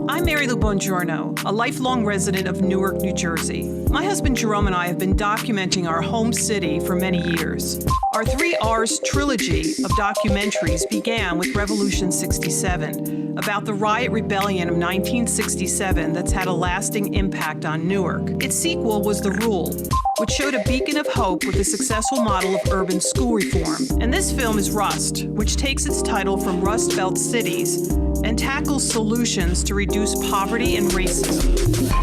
I'm Mary Lou Bongiorno, a lifelong resident of Newark, New Jersey. My husband Jerome and I have been documenting our home city for many years. Our 3 R's trilogy of documentaries began with Revolution 67, about the riot rebellion of 1967 that's had a lasting impact on Newark. Its sequel was The Rule, which showed a beacon of hope with a successful model of urban school reform. And this film is Rust, which takes its title from Rust Belt cities and tackles solutions to reduce poverty and racism.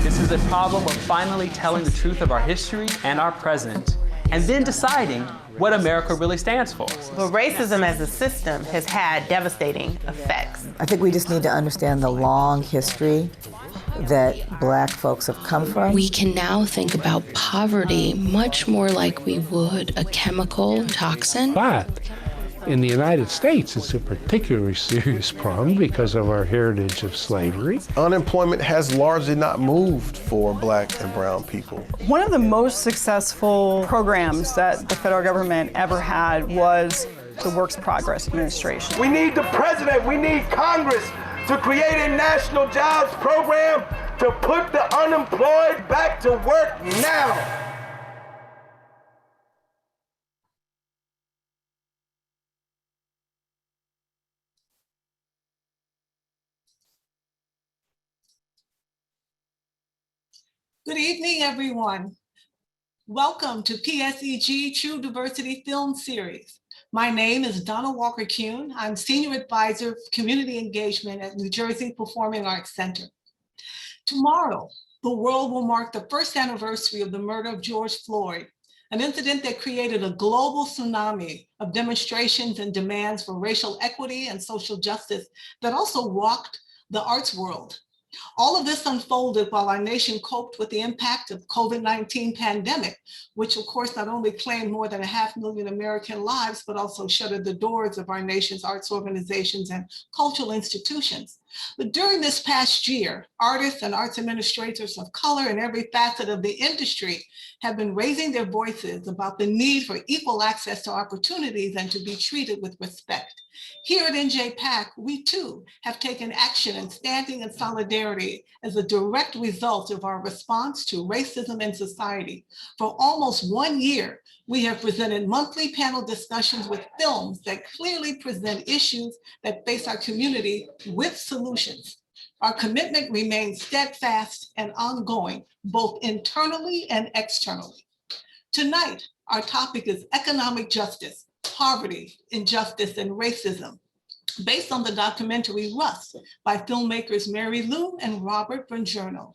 This is a problem of finally telling the truth of our history and our present, and then deciding what America really stands for. But racism as a system has had devastating effects. I think we just need to understand the long history that Black folks have come from. We can now think about poverty much more like we would a chemical toxin. But in the United States, it's a particularly serious problem because of our heritage of slavery. Unemployment has largely not moved for Black and brown people. One of the most successful programs that the federal government ever had was the Works Progress Administration. We need the president, we need Congress to create a national jobs program to put the unemployed back to work now. Good evening, everyone. Welcome to PSEG True Diversity Film Series. My name is Donna Walker-Kuhn. I'm Senior Advisor for Community Engagement at New Jersey Performing Arts Center. Tomorrow, the world will mark the first anniversary of the murder of George Floyd, an incident that created a global tsunami of demonstrations and demands for racial equity and social justice that also rocked the arts world. All of this unfolded while our nation coped with the impact of COVID-19 pandemic, which of course not only claimed more than 500,000 American lives, but also shuttered the doors of our nation's arts organizations and cultural institutions. But during this past year, artists and arts administrators of color in every facet of the industry have been raising their voices about the need for equal access to opportunities and to be treated with respect. Here at NJPAC, we too have taken action and standing in solidarity as a direct result of our response to racism in society. For almost 1 year, we have presented monthly panel discussions with films that clearly present issues that face our community with solutions. Our commitment remains steadfast and ongoing, both internally and externally. Tonight, our topic is economic justice, poverty, injustice, and racism, based on the documentary Rust by filmmakers Mary Lou and Robert Bongiorno.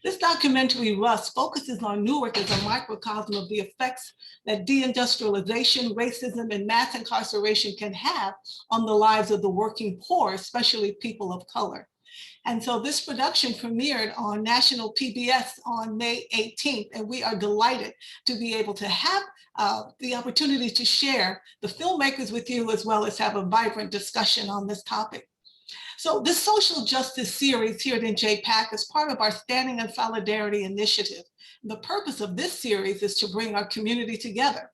This documentary, Rust, focuses on Newark as a microcosm of the effects that deindustrialization, racism, and mass incarceration can have on the lives of the working poor, especially people of color. And so this production premiered on national PBS on May 18th, and we are delighted to be able to have the opportunity to share the filmmakers with you, as well as have a vibrant discussion on this topic. So this social justice series here at NJPAC is part of our Standing in Solidarity initiative. The purpose of this series is to bring our community together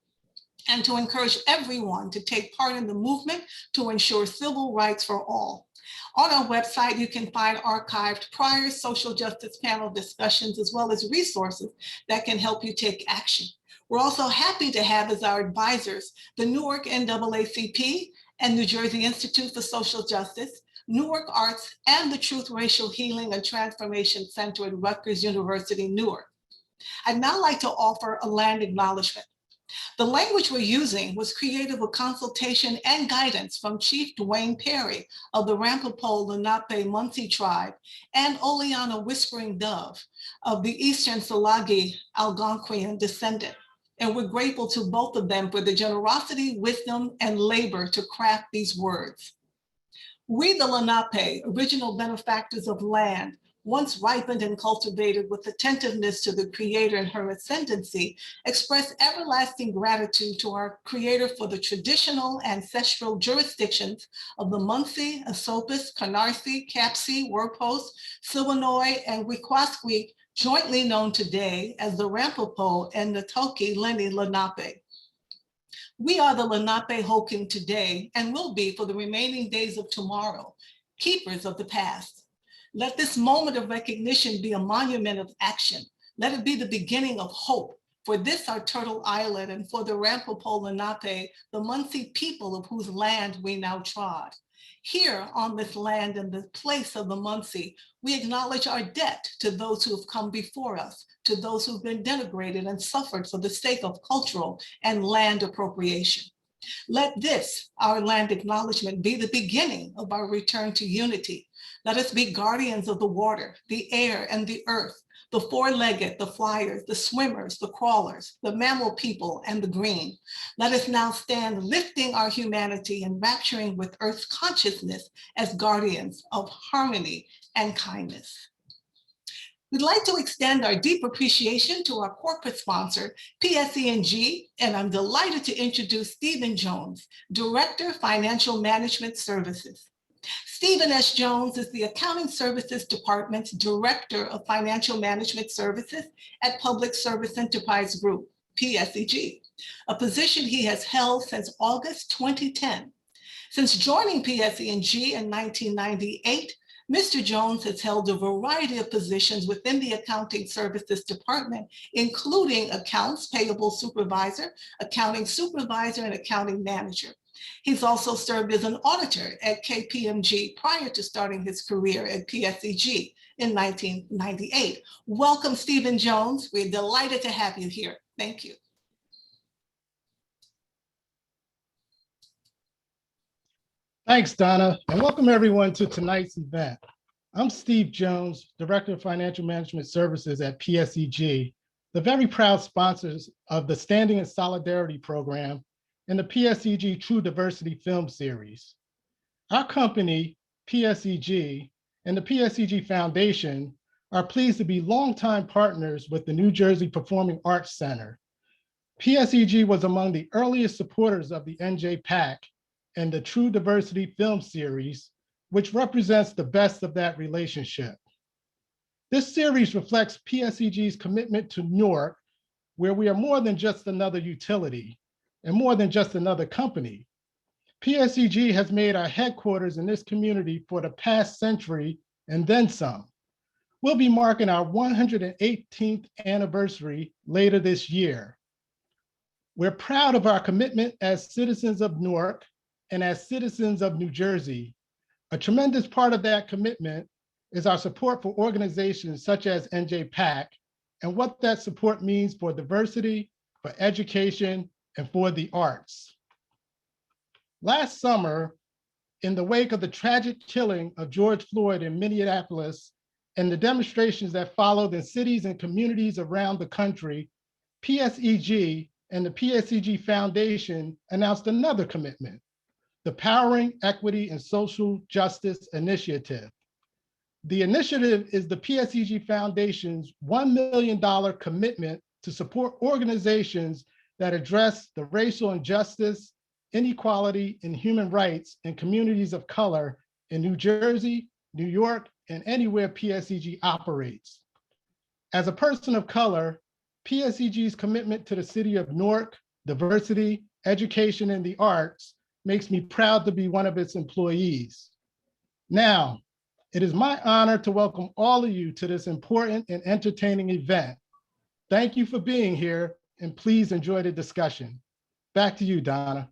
and to encourage everyone to take part in the movement to ensure civil rights for all. On our website, you can find archived prior social justice panel discussions, as well as resources that can help you take action. We're also happy to have as our advisors the Newark NAACP and New Jersey Institute for Social Justice, Newark Arts, and the Truth Racial Healing and Transformation Center at Rutgers University, Newark. I'd now like to offer a land acknowledgement. The language we're using was created with consultation and guidance from Chief Dwayne Perry of the Ramapo Lenape Munsee tribe and Oleana Whispering Dove of the Eastern Salagi Algonquian descendant. And we're grateful to both of them for the generosity, wisdom, and labor to craft these words. We, the Lenape, original benefactors of land, once ripened and cultivated with attentiveness to the Creator and her ascendancy, express everlasting gratitude to our Creator for the traditional ancestral jurisdictions of the Munsee, Esopus, Canarsie, Capsee, Werpos, Siwanoy, and Wequasqueak, jointly known today as the Ramapo and Natoki Lenni Lenape. We are the Lenape Hoking today and will be for the remaining days of tomorrow, keepers of the past. Let this moment of recognition be a monument of action. Let it be the beginning of hope for this, our Turtle Island, and for the Ramapo Lenape, the Munsee people of whose land we now trod. Here on this land in the place of the Munsee, we acknowledge our debt to those who have come before us, to those who've been denigrated and suffered for the sake of cultural and land appropriation. Let this, our land acknowledgement, be the beginning of our return to unity. Let us be guardians of the water, the air, and the earth, the four-legged, the flyers, the swimmers, the crawlers, the mammal people, and the green. Let us now stand lifting our humanity and rapturing with Earth's consciousness as guardians of harmony and kindness. We'd like to extend our deep appreciation to our corporate sponsor, PSEG, and I'm delighted to introduce Stephen Jones, Director, Financial Management Services. Stephen S. Jones is the Accounting Services Department's Director of Financial Management Services at Public Service Enterprise Group, PSEG, a position he has held since August 2010. Since joining PSEG in 1998, Mr. Jones has held a variety of positions within the Accounting Services Department, including Accounts Payable Supervisor, Accounting Supervisor, and Accounting Manager. He's also served as an auditor at KPMG prior to starting his career at PSEG in 1998. Welcome, Stephen Jones. We're delighted to have you here. Thank you. Thanks, Donna, and welcome everyone to tonight's event. I'm Steve Jones, Director of Financial Management Services at PSEG, the very proud sponsors of the Standing in Solidarity program and the PSEG True Diversity Film series. Our company, PSEG, and the PSEG Foundation are pleased to be longtime partners with the New Jersey Performing Arts Center. PSEG was among the earliest supporters of the NJPAC and the True Diversity Film series, which represents the best of that relationship. This series reflects PSEG's commitment to Newark, where we are more than just another utility and more than just another company. PSEG has made our headquarters in this community for the past century and then some. We'll be marking our 118th anniversary later this year. We're proud of our commitment as citizens of Newark and as citizens of New Jersey. A tremendous part of that commitment is our support for organizations such as NJPAC and what that support means for diversity, for education, and for the arts. Last summer, in the wake of the tragic killing of George Floyd in Minneapolis and the demonstrations that followed in cities and communities around the country, PSEG and the PSEG Foundation announced another commitment, the Powering Equity and Social Justice Initiative. The initiative is the PSEG Foundation's $1 million commitment to support organizations that address the racial injustice, inequality, and human rights in communities of color in New Jersey, New York, and anywhere PSEG operates. As a person of color, PSEG's commitment to the city of Newark, diversity, education, and the arts makes me proud to be one of its employees. Now, it is my honor to welcome all of you to this important and entertaining event. Thank you for being here, and please enjoy the discussion. Back to you, Donna.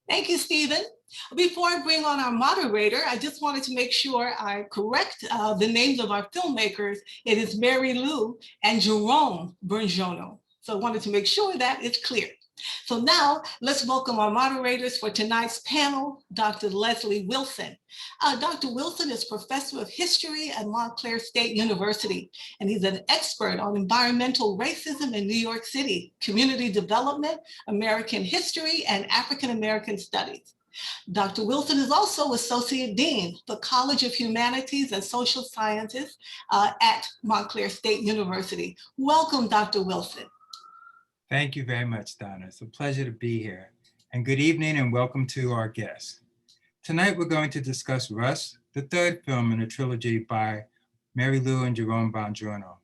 Thank you, Stephen. Before I bring on our moderator, I just wanted to make sure I correct the names of our filmmakers. It is Mary Lou and Jerome Bongiorno. So I wanted to make sure that it's clear. So now let's welcome our moderators for tonight's panel, Dr. Leslie Wilson. Dr. Wilson is professor of history at Montclair State University, and he's an expert on environmental racism in New York City, community development, American history, and African-American studies. Dr. Wilson is also Associate Dean, the College of Humanities and Social Sciences at Montclair State University. Welcome, Dr. Wilson. Thank you very much, Donna. It's a pleasure to be here. And good evening and welcome to our guests. Tonight, we're going to discuss Rust, the third film in a trilogy by Mary Lou and Jerome Bongiorno.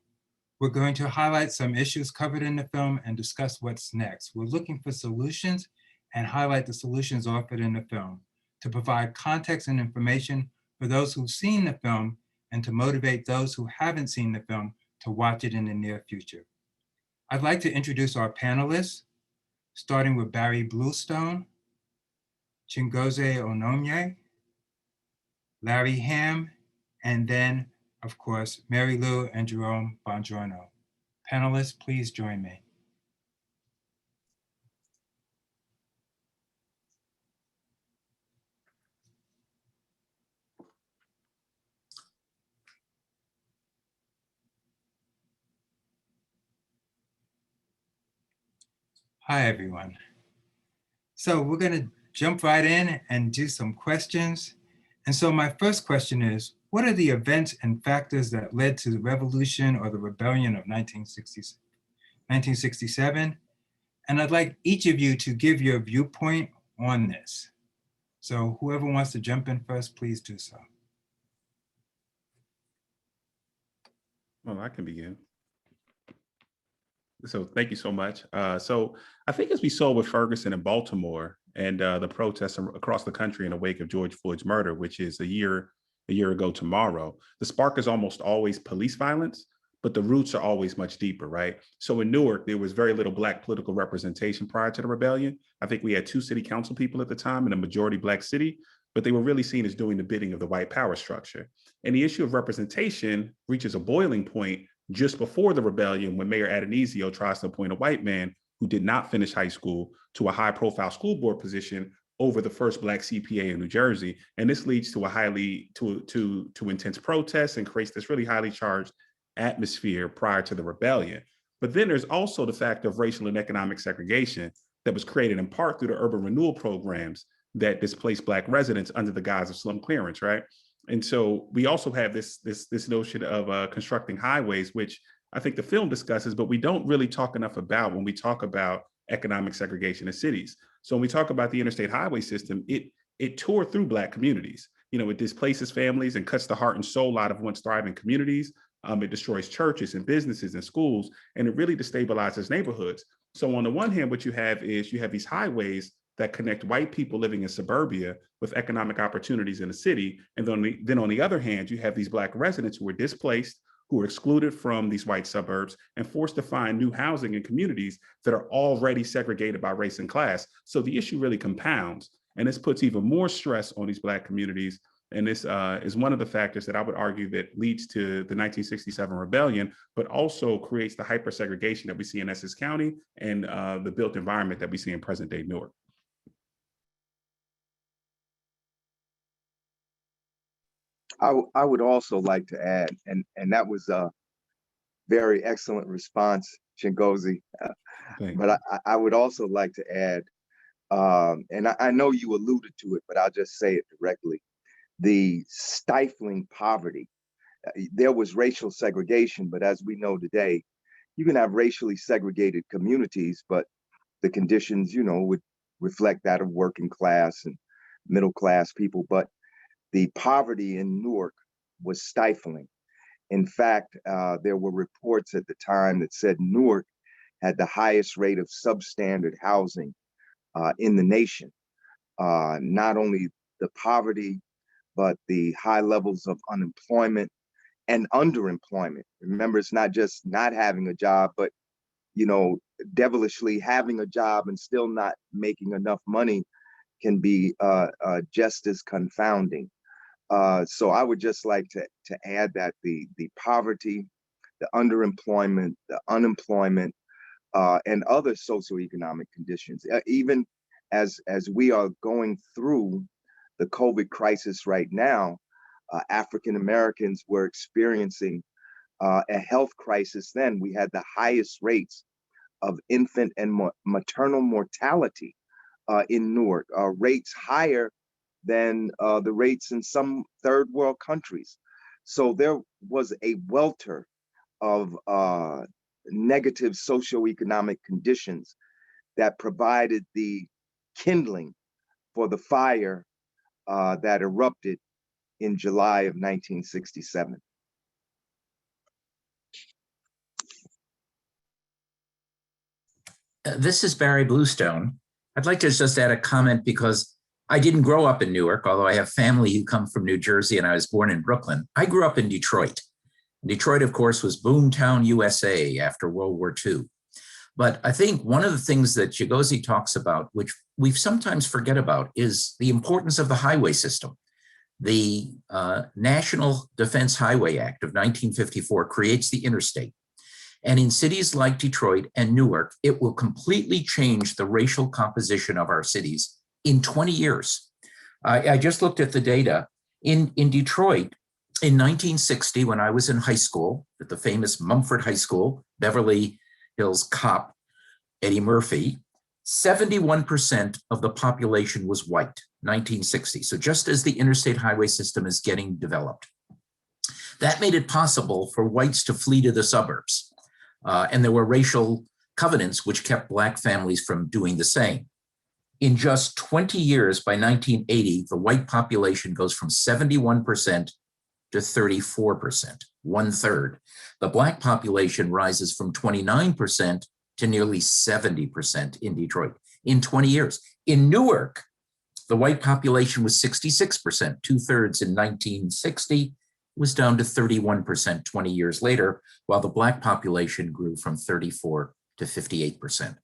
We're going to highlight some issues covered in the film and discuss what's next. We're looking for solutions and highlight the solutions offered in the film to provide context and information for those who've seen the film and to motivate those who haven't seen the film to watch it in the near future. I'd like to introduce our panelists, starting with Barry Bluestone, Chingoze Onomye, Larry Hamm, and then, of course, Mary Lou and Jerome Bongiorno. Panelists, please join me. Hi, everyone. So we're going to jump right in and do some questions. And so my first question is, what are the events and factors that led to the revolution or the rebellion of 1967? And I'd like each of you to give your viewpoint on this. So whoever wants to jump in first, please do so. Well, I can begin. So thank you so much. So I think as we saw with Ferguson and Baltimore and the protests across the country in the wake of George Floyd's murder, which is a year ago tomorrow, the spark is almost always police violence, but the roots are always much deeper, right? So in Newark, there was very little Black political representation prior to the rebellion. I think we had 2 city council people at the time in a majority Black city, but they were really seen as doing the bidding of the white power structure. And the issue of representation reaches a boiling point just before the rebellion, when Mayor Adonisio tries to appoint a white man who did not finish high school to a high-profile school board position over the first Black CPA in New Jersey. And this leads to to intense protests and creates this really highly charged atmosphere prior to the rebellion. But then there's also the fact of racial and economic segregation that was created in part through the urban renewal programs that displaced Black residents under the guise of slum clearance, right? And so we also have this notion of constructing highways, which I think the film discusses, but we don't really talk enough about when we talk about economic segregation in cities. So when we talk about the interstate highway system, it tore through Black communities. You know, it displaces families and cuts the heart and soul out of once thriving communities. It destroys churches and businesses and schools, and it really destabilizes neighborhoods. So on the one hand, what you have is you have these highways that connect white people living in suburbia with economic opportunities in the city. And then on the other hand, you have these Black residents who are displaced, who are excluded from these white suburbs and forced to find new housing in communities that are already segregated by race and class. So the issue really compounds, and this puts even more stress on these Black communities. And this is one of the factors that I would argue that leads to the 1967 rebellion, but also creates the hyper-segregation that we see in Essex County and the built environment that we see in present-day Newark. I would also like to add, and that was a very excellent response, Chingozi. But I would also like to add, and I know you alluded to it, but I'll just say it directly, the stifling poverty. There was racial segregation, but as we know today, you can have racially segregated communities, but the conditions, would reflect that of working class and middle class people, but the poverty in Newark was stifling. In fact, there were reports at the time that said Newark had the highest rate of substandard housing in the nation. Not only the poverty, but the high levels of unemployment and underemployment. Remember, it's not just not having a job, but devilishly having a job and still not making enough money can be just as confounding. So I would just like to add that the poverty, the underemployment, the unemployment, and other socioeconomic conditions, even as we are going through the COVID crisis right now, African Americans were experiencing a health crisis then. We had the highest rates of infant and maternal mortality in Newark, rates higher than the rates in some third world countries. So there was a welter of negative socioeconomic conditions that provided the kindling for the fire that erupted in July of 1967. This is Barry Bluestone. I'd like to just add a comment because I didn't grow up in Newark, although I have family who come from New Jersey and I was born in Brooklyn. I grew up in Detroit. Detroit, of course, was boomtown USA after World War II. But I think one of the things that Chigozie talks about, which we sometimes forget about, is the importance of the highway system. The National Defense Highway Act of 1954 creates the interstate. And in cities like Detroit and Newark, it will completely change the racial composition of our cities in 20 years. I just looked at the data. In Detroit, in 1960, when I was in high school, at the famous Mumford High School, Beverly Hills cop Eddie Murphy, 71% of the population was white, 1960. So just as the interstate highway system is getting developed, that made it possible for whites to flee to the suburbs. And there were racial covenants which kept Black families from doing the same. In just 20 years, by 1980, the white population goes from 71% to 34%, 1/3. The Black population rises from 29% to nearly 70% in Detroit in 20 years. In Newark, the white population was 66%, 2/3 in 1960, was down to 31% 20 years later, while the Black population grew from 34 to 58%.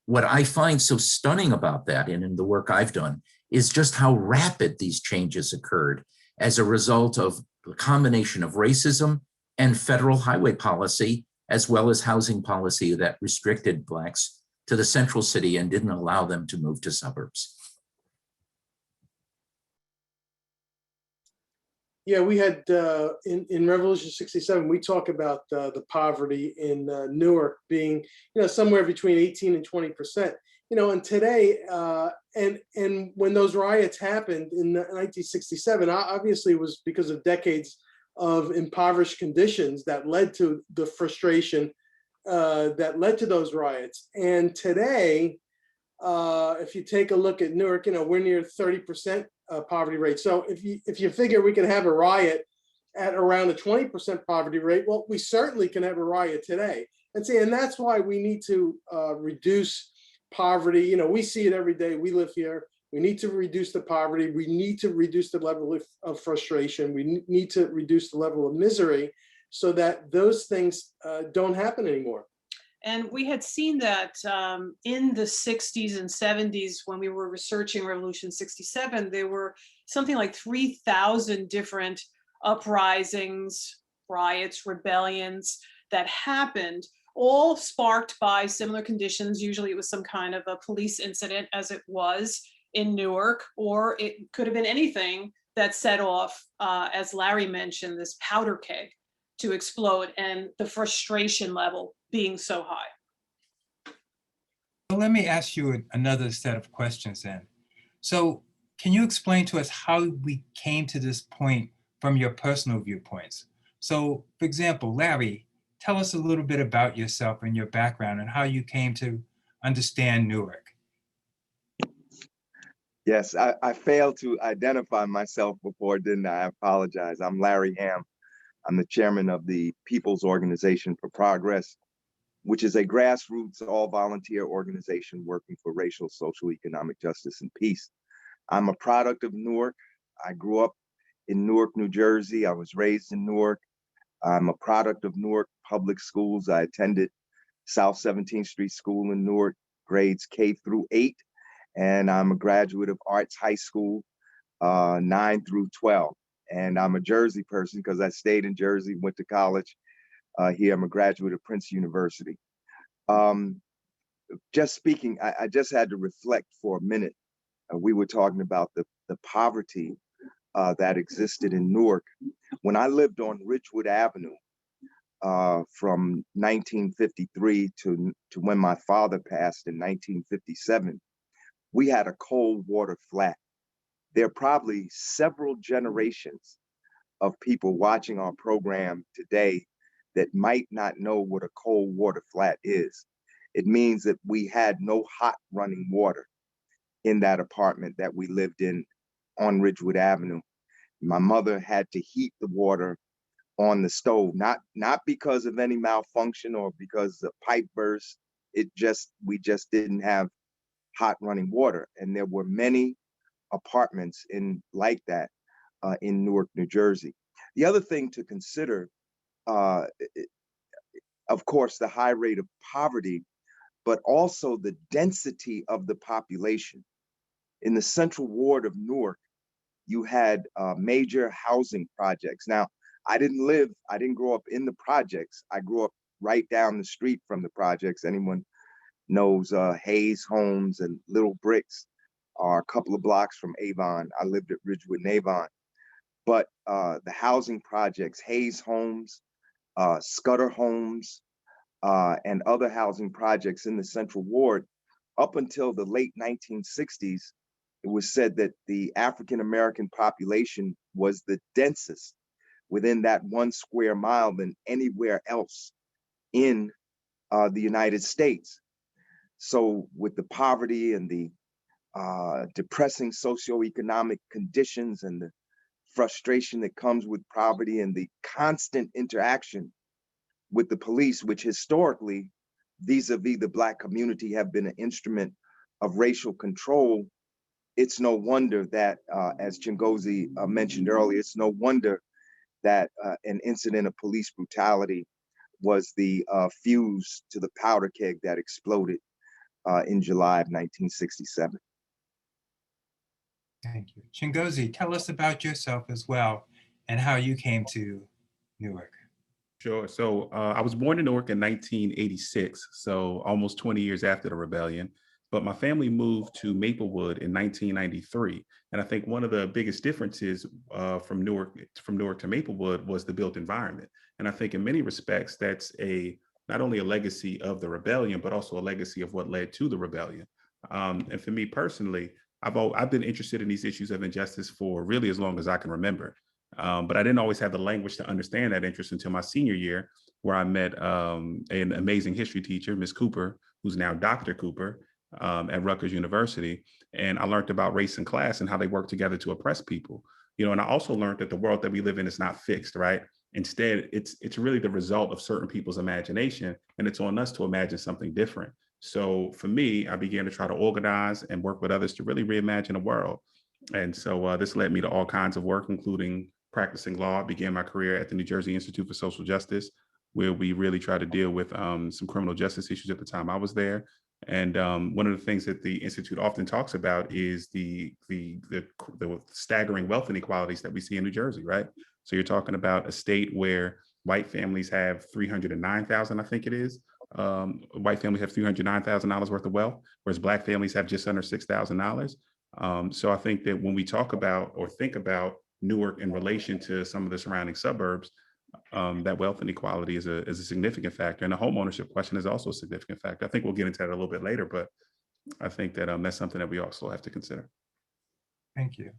What I find so stunning about that, and in the work I've done, is just how rapid these changes occurred as a result of the combination of racism and federal highway policy, as well as housing policy that restricted Blacks to the central city and didn't allow them to move to suburbs. Yeah, we had in Revolution 67, we talk about the poverty in Newark being, somewhere between 18 and 20%. And today, and when those riots happened in 1967, obviously it was because of decades of impoverished conditions that led to the frustration that led to those riots. And today, if you take a look at Newark, we're near 30% poverty rate. So if you figure we can have a riot at around a 20% poverty rate, well, we certainly can have a riot today. And that's why we need to reduce poverty. We see it every day. We live here. We need to reduce the poverty. We need to reduce the level of frustration. We need to reduce the level of misery so that those things don't happen anymore. And we had seen that in the 60s and 70s when we were researching Revolution 67, there were something like 3,000 different uprisings, riots, rebellions that happened, all sparked by similar conditions. Usually it was some kind of a police incident, as it was in Newark, or it could have been anything that set off, as Larry mentioned, this powder keg to explode, and the frustration level being so high. Well, let me ask you another set of questions then. So can you explain to us how we came to this point from your personal viewpoints? So for example, Larry, tell us a little bit about yourself and your background and how you came to understand Newark? Yes, I failed to identify myself before, didn't I? I apologize. I'm Larry Hamm. I'm the chairman of the People's Organization for Progress, which is a grassroots all-volunteer organization working for racial, social, economic justice, and peace. I'm a product of Newark. I grew up in Newark, New Jersey. I was raised in Newark. I'm a product of Newark Public Schools. I attended South 17th Street School in Newark, grades K through 8. And I'm a graduate of Arts High School, 9 through 12. And I'm a Jersey person because I stayed in Jersey, went to college here. I'm a graduate of Prince University. Just speaking, I just had to reflect for a minute. We were talking about the poverty that existed in Newark. When I lived on Ridgewood Avenue from 1953 to when my father passed in 1957, we had a cold water flat. There are probably several generations of people watching our program today that might not know what a cold water flat is. It means that we had no hot running water in that apartment that we lived in on Ridgewood Avenue. My mother had to heat the water on the stove, not because of any malfunction or because the pipe burst. We just didn't have hot running water. And there were many apartments like that in Newark, New Jersey. The other thing to consider, of course, the high rate of poverty, but also the density of the population. In the central ward of Newark, you had major housing projects. Now, I didn't grow up in the projects. I grew up right down the street from the projects. Anyone knows Hayes Homes and Little Bricks are a couple of blocks from Avon. I lived at Ridgewood and Avon. But the housing projects, Hayes Homes, Scudder Homes, and other housing projects in the Central Ward, up until the late 1960s, it was said that the African-American population was the densest within that 1 square mile than anywhere else in the United States. So with the poverty and the depressing socioeconomic conditions and the frustration that comes with poverty and the constant interaction with the police, which historically, vis-a-vis the Black community, have been an instrument of racial control, it's no wonder that, as Chingozi mentioned earlier, it's no wonder that an incident of police brutality was the fuse to the powder keg that exploded in July of 1967. Thank you. Chingozi, tell us about yourself as well and how you came to Newark. Sure. So I was born in Newark in 1986, so almost 20 years after the rebellion. But my family moved to Maplewood in 1993. And I think one of the biggest differences from Newark to Maplewood was the built environment. And I think in many respects, that's not only a legacy of the rebellion, but also a legacy of what led to the rebellion. And for me personally, I've been interested in these issues of injustice for really as long as I can remember. But I didn't always have the language to understand that interest until my senior year, where I met an amazing history teacher, Ms. Cooper, who's now Dr. Cooper at Rutgers University. And I learned about race and class and how they work together to oppress people. And I also learned that the world that we live in is not fixed, right? Instead, it's really the result of certain people's imagination, and it's on us to imagine something different. So for me, I began to try to organize and work with others to really reimagine the world. And so this led me to all kinds of work, including practicing law. I began my career at the New Jersey Institute for Social Justice, where we really tried to deal with some criminal justice issues at the time I was there. And one of the things that the Institute often talks about is the staggering wealth inequalities that we see in New Jersey, right? So you're talking about a state where white families have $309,000, I think it is. White families have $309,000 worth of wealth, whereas Black families have just under $6,000. So I think that when we talk about or think about Newark in relation to some of the surrounding suburbs, that wealth inequality is a significant factor. And the home ownership question is also a significant factor. I think we'll get into that a little bit later, but I think that that's something that we also have to consider. Thank you.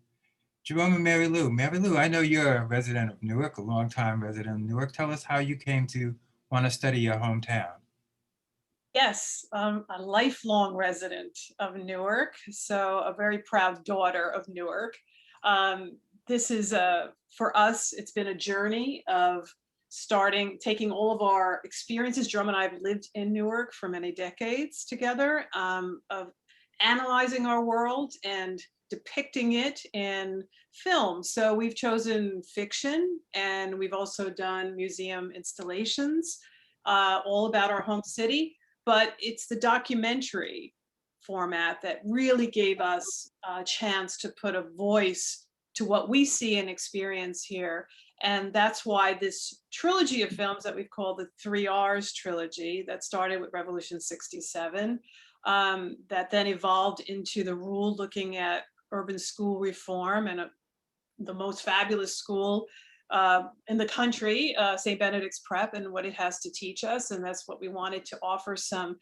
Jerome and Mary Lou. Mary Lou, I know you're a resident of Newark, a longtime resident of Newark. Tell us how you came to want to study your hometown. Yes, a lifelong resident of Newark, so a very proud daughter of Newark. This is for us, it's been a journey of taking all of our experiences. Jerome and I have lived in Newark for many decades together, of analyzing our world and depicting it in film. So we've chosen fiction, and we've also done museum installations, all about our home city. But it's the documentary format that really gave us a chance to put a voice to what we see and experience here. And that's why this trilogy of films that we've called the 3 R's trilogy, that started with Revolution 67, that then evolved into the rule looking at urban school reform and the most fabulous school in the country, St. Benedict's Prep, and what it has to teach us. And that's what we wanted to offer, some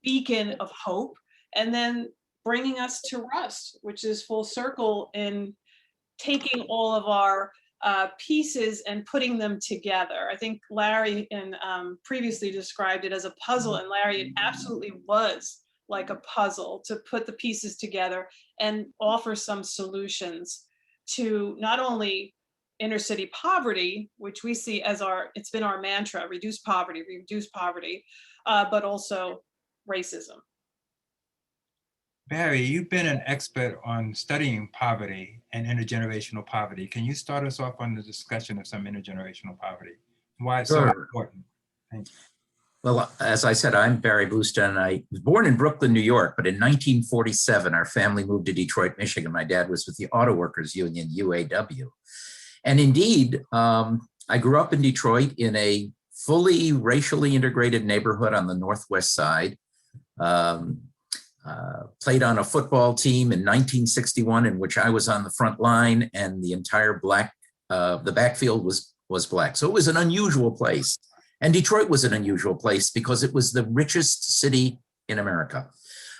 beacon of hope. And then bringing us to Rust, which is full circle in taking all of our pieces and putting them together. I think Larry previously described it as a puzzle, and Larry, it absolutely was like a puzzle to put the pieces together and offer some solutions to not only inner city poverty, which we see as it's been our mantra, reduce poverty, but also racism. Barry, you've been an expert on studying poverty and intergenerational poverty. Can you start us off on the discussion of some intergenerational poverty? Why it's so important? Thank you. Well, as I said, I'm Barry Bluestone. I was born in Brooklyn, New York, but in 1947, our family moved to Detroit, Michigan. My dad was with the Auto Workers Union, UAW. And indeed, I grew up in Detroit in a fully racially integrated neighborhood on the Northwest Side. Played on a football team in 1961 in which I was on the front line, and the entire the backfield was black. So it was an unusual place. And Detroit was an unusual place because it was the richest city in America.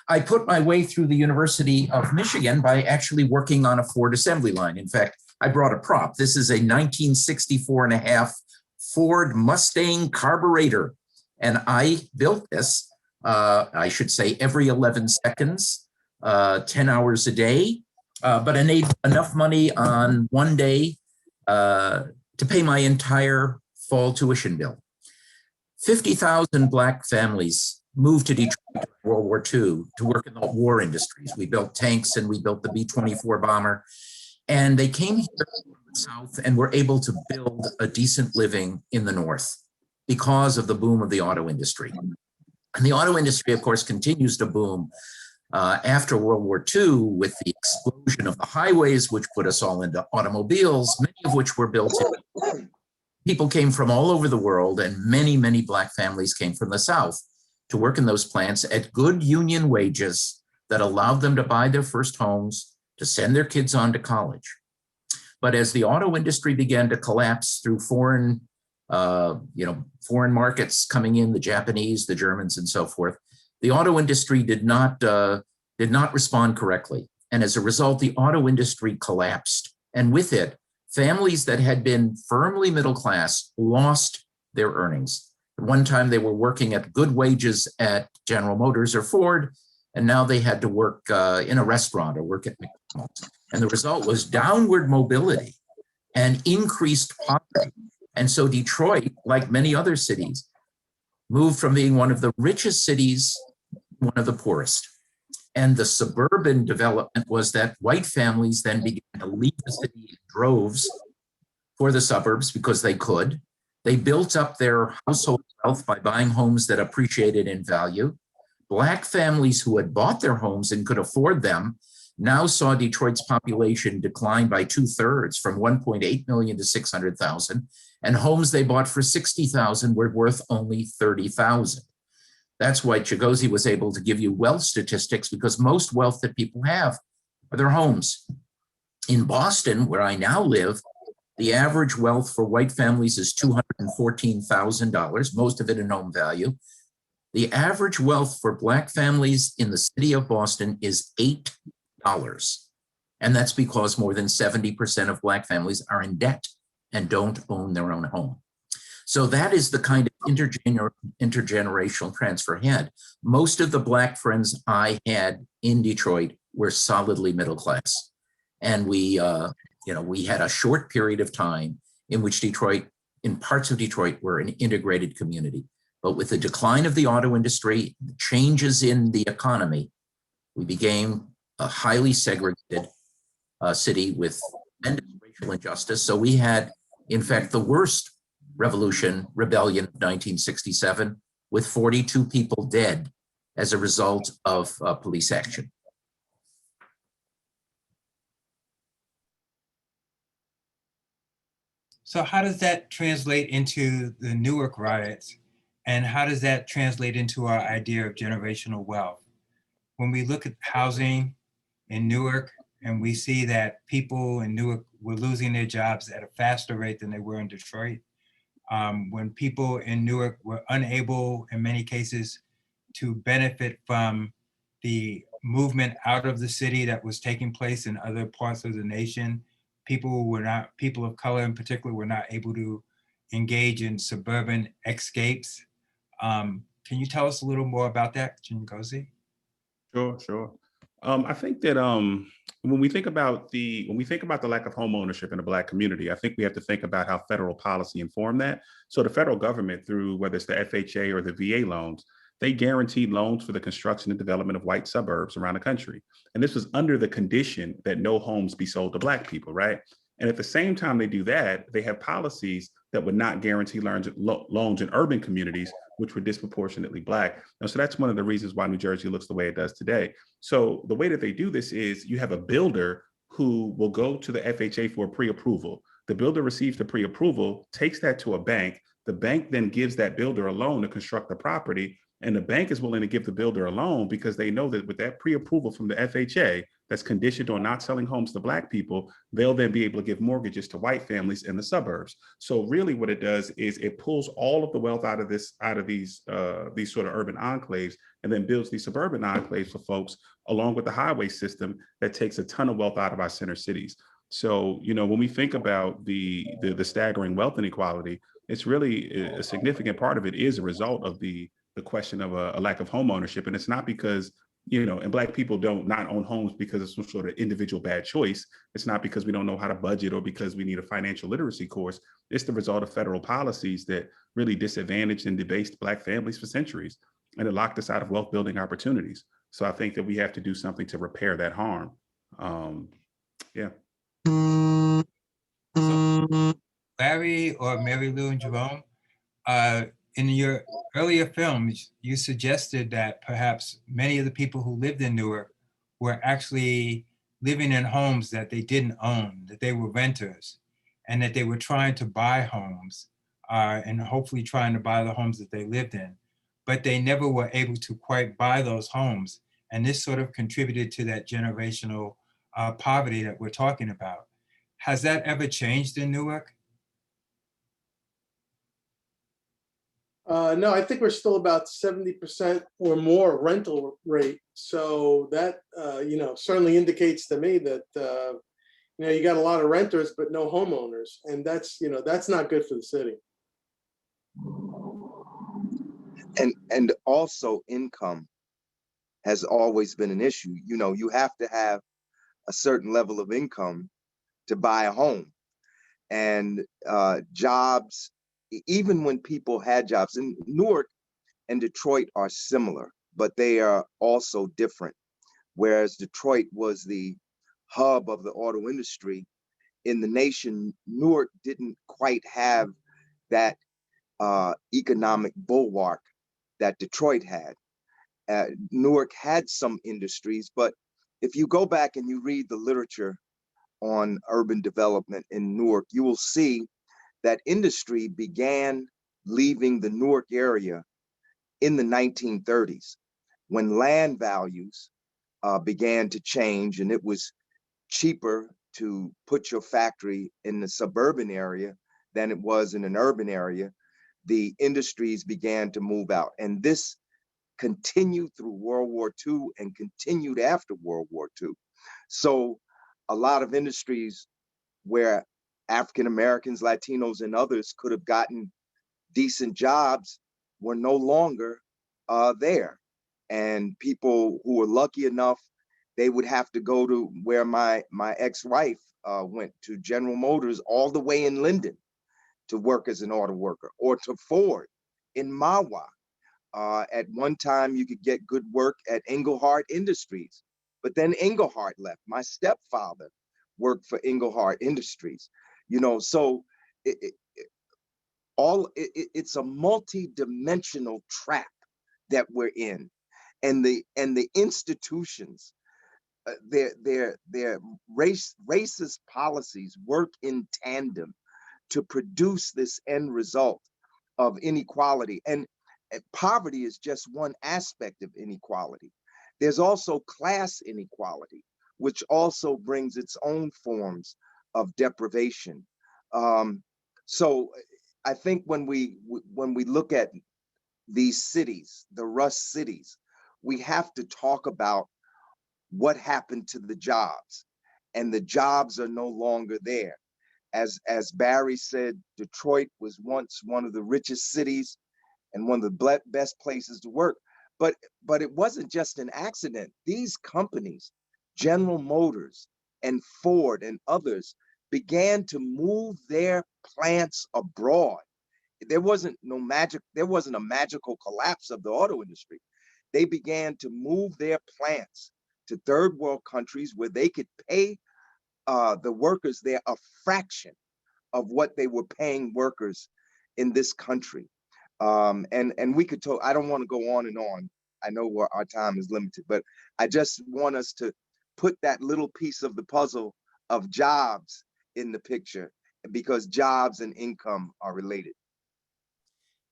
I put my way through the University of Michigan by actually working on a Ford assembly line. In fact, I brought a prop. This is a 1964 and a half Ford Mustang carburetor. And I built this, I should say, every 11 seconds, 10 hours a day. But I made enough money on one day to pay my entire fall tuition bill. 50,000 Black families moved to Detroit in World War II to work in the war industries. We built tanks and we built the B-24 bomber. And they came here from the South and were able to build a decent living in the North because of the boom of the auto industry. And the auto industry, of course, continues to boom after World War II with the explosion of the highways, which put us all into automobiles, many of which were built in. People came from all over the world, and many, many Black families came from the South to work in those plants at good union wages that allowed them to buy their first homes, to send their kids on to college. But as the auto industry began to collapse through foreign markets coming in, the Japanese, the Germans, and so forth, the auto industry did not respond correctly. And as a result, the auto industry collapsed. And with it, families that had been firmly middle class lost their earnings. At one time, they were working at good wages at General Motors or Ford, and now they had to work in a restaurant or work at McDonald's. And the result was downward mobility and increased poverty. And so Detroit, like many other cities, moved from being one of the richest cities to one of the poorest. And the suburban development was that white families then began to leave the city in droves for the suburbs because they could. They built up their household wealth by buying homes that appreciated in value. Black families who had bought their homes and could afford them now saw Detroit's population decline by 2/3 from 1.8 million to 600,000. And homes they bought for 60,000 were worth only 30,000. That's why Chigozie was able to give you wealth statistics, because most wealth that people have are their homes. In Boston, where I now live, the average wealth for white families is $214,000, most of it in home value. The average wealth for Black families in the city of Boston is $8. And that's because more than 70% of Black families are in debt and don't own their own home. So that is the kind of intergenerational transfer I had. Most of the Black friends I had in Detroit were solidly middle class. And we had a short period of time in which Detroit, in parts of Detroit, were an integrated community. But with the decline of the auto industry, the changes in the economy, we became a highly segregated city with tremendous racial injustice. So we had, in fact, the worst rebellion of 1967, with 42 people dead as a result of police action. So how does that translate into the Newark riots? And how does that translate into our idea of generational wealth? When we look at housing in Newark, and we see that people in Newark were losing their jobs at a faster rate than they were in Detroit, when people in Newark were unable, in many cases, to benefit from the movement out of the city that was taking place in other parts of the nation, people of color in particular, were not able to engage in suburban escapes. Can you tell us a little more about that, Ngozi? Sure. I think that when we think about the lack of home ownership in the Black community, I think we have to think about how federal policy informed that. So the federal government, through whether it's the FHA or the VA loans, they guaranteed loans for the construction and development of white suburbs around the country. And this was under the condition that no homes be sold to Black people, right? And at the same time they do that, they have policies that would not guarantee loans in urban communities, which were disproportionately Black. And so that's one of the reasons why New Jersey looks the way it does today. So the way that they do this is you have a builder who will go to the FHA for a pre-approval. The builder receives the pre-approval, takes that to a bank. The bank then gives that builder a loan to construct the property. And the bank is willing to give the builder a loan because they know that with that pre-approval from the FHA that's conditioned on not selling homes to Black people, they'll then be able to give mortgages to white families in the suburbs. So really what it does is it pulls all of the wealth out of these sort of urban enclaves and then builds these suburban enclaves for folks, along with the highway system that takes a ton of wealth out of our center cities. So, when we think about the staggering wealth inequality, it's really a significant part of it is a result of the question of a lack of home ownership. And it's not because, and Black people don't not own homes because of some sort of individual bad choice. It's not because we don't know how to budget or because we need a financial literacy course. It's the result of federal policies that really disadvantaged and debased Black families for centuries. And it locked us out of wealth building opportunities. So I think that we have to do something to repair that harm. Yeah. So, Larry or Mary Lou and Jerome, in your earlier films, you suggested that perhaps many of the people who lived in Newark were actually living in homes that they didn't own, that they were renters, and that they were trying to buy homes and hopefully trying to buy the homes that they lived in, but they never were able to quite buy those homes. And this sort of contributed to that generational poverty that we're talking about. Has that ever changed in Newark? No, I think we're still about 70% or more rental rate. So that, certainly indicates to me that, you got a lot of renters, but no homeowners. And that's not good for the city. And also income has always been an issue. You have to have a certain level of income to buy a home. And jobs, even when people had jobs in Newark and Detroit are similar, but they are also different. Whereas Detroit was the hub of the auto industry in the nation, Newark didn't quite have that economic bulwark that Detroit had. Newark had some industries, but if you go back and you read the literature on urban development in Newark, you will see that industry began leaving the Newark area in the 1930s when land values began to change and it was cheaper to put your factory in the suburban area than it was in an urban area. The industries began to move out, and this continued through World War II and continued after World War II. So a lot of industries where African Americans, Latinos, and others could have gotten decent jobs were no longer there. And people who were lucky enough, they would have to go to where my ex-wife went, to General Motors all the way in Linden to work as an auto worker, or to Ford in Mahwah. At one time, you could get good work at Engelhart Industries, but then Engelhart left. My stepfather worked for Engelhart Industries, so it's a multi-dimensional trap that we're in, and the institutions, their racist policies work in tandem to produce this end result of inequality. And poverty is just one aspect of inequality. There's also class inequality, which also brings its own forms of deprivation. So I think when we look at these cities, the Rust cities, we have to talk about what happened to the jobs, and the jobs are no longer there. As Barry said, Detroit was once one of the richest cities and one of the best places to work. But it wasn't just an accident. These companies, General Motors and Ford and others, began to move their plants abroad. There wasn't a magical collapse of the auto industry. They began to move their plants to third world countries where they could pay the workers there a fraction of what they were paying workers in this country. And we could talk, I don't want to go on and on. I know our time is limited, but I just want us to put that little piece of the puzzle of jobs in the picture, because jobs and income are related.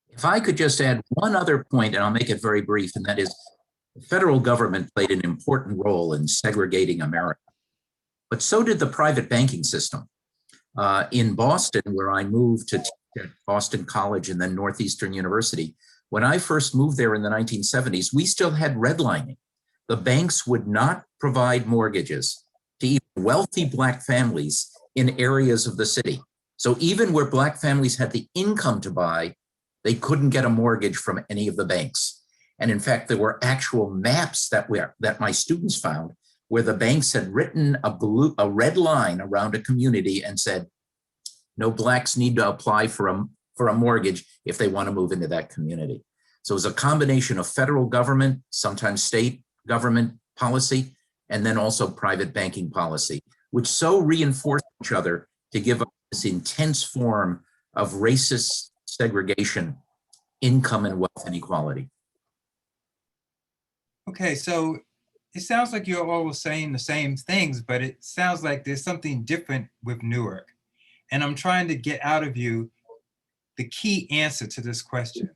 If I could just add one other point, and I'll make it very brief, and that is the federal government played an important role in segregating America, but so did the private banking system. In Boston, where I moved to teach at Boston College and then Northeastern University, when I first moved there in the 1970s, we still had redlining. The banks would not provide mortgages to even wealthy Black families in areas of the city. So even where Black families had the income to buy, they couldn't get a mortgage from any of the banks. And in fact, there were actual maps that my students found where the banks had written a red line around a community and said, no Blacks need to apply for a mortgage if they want to move into that community. So it was a combination of federal government, sometimes state government policy, and then also private banking policy, which so reinforced each other to give us this intense form of racist segregation, income and wealth inequality. Okay, so it sounds like you're all saying the same things, but it sounds like there's something different with Newark. And I'm trying to get out of you the key answer to this question.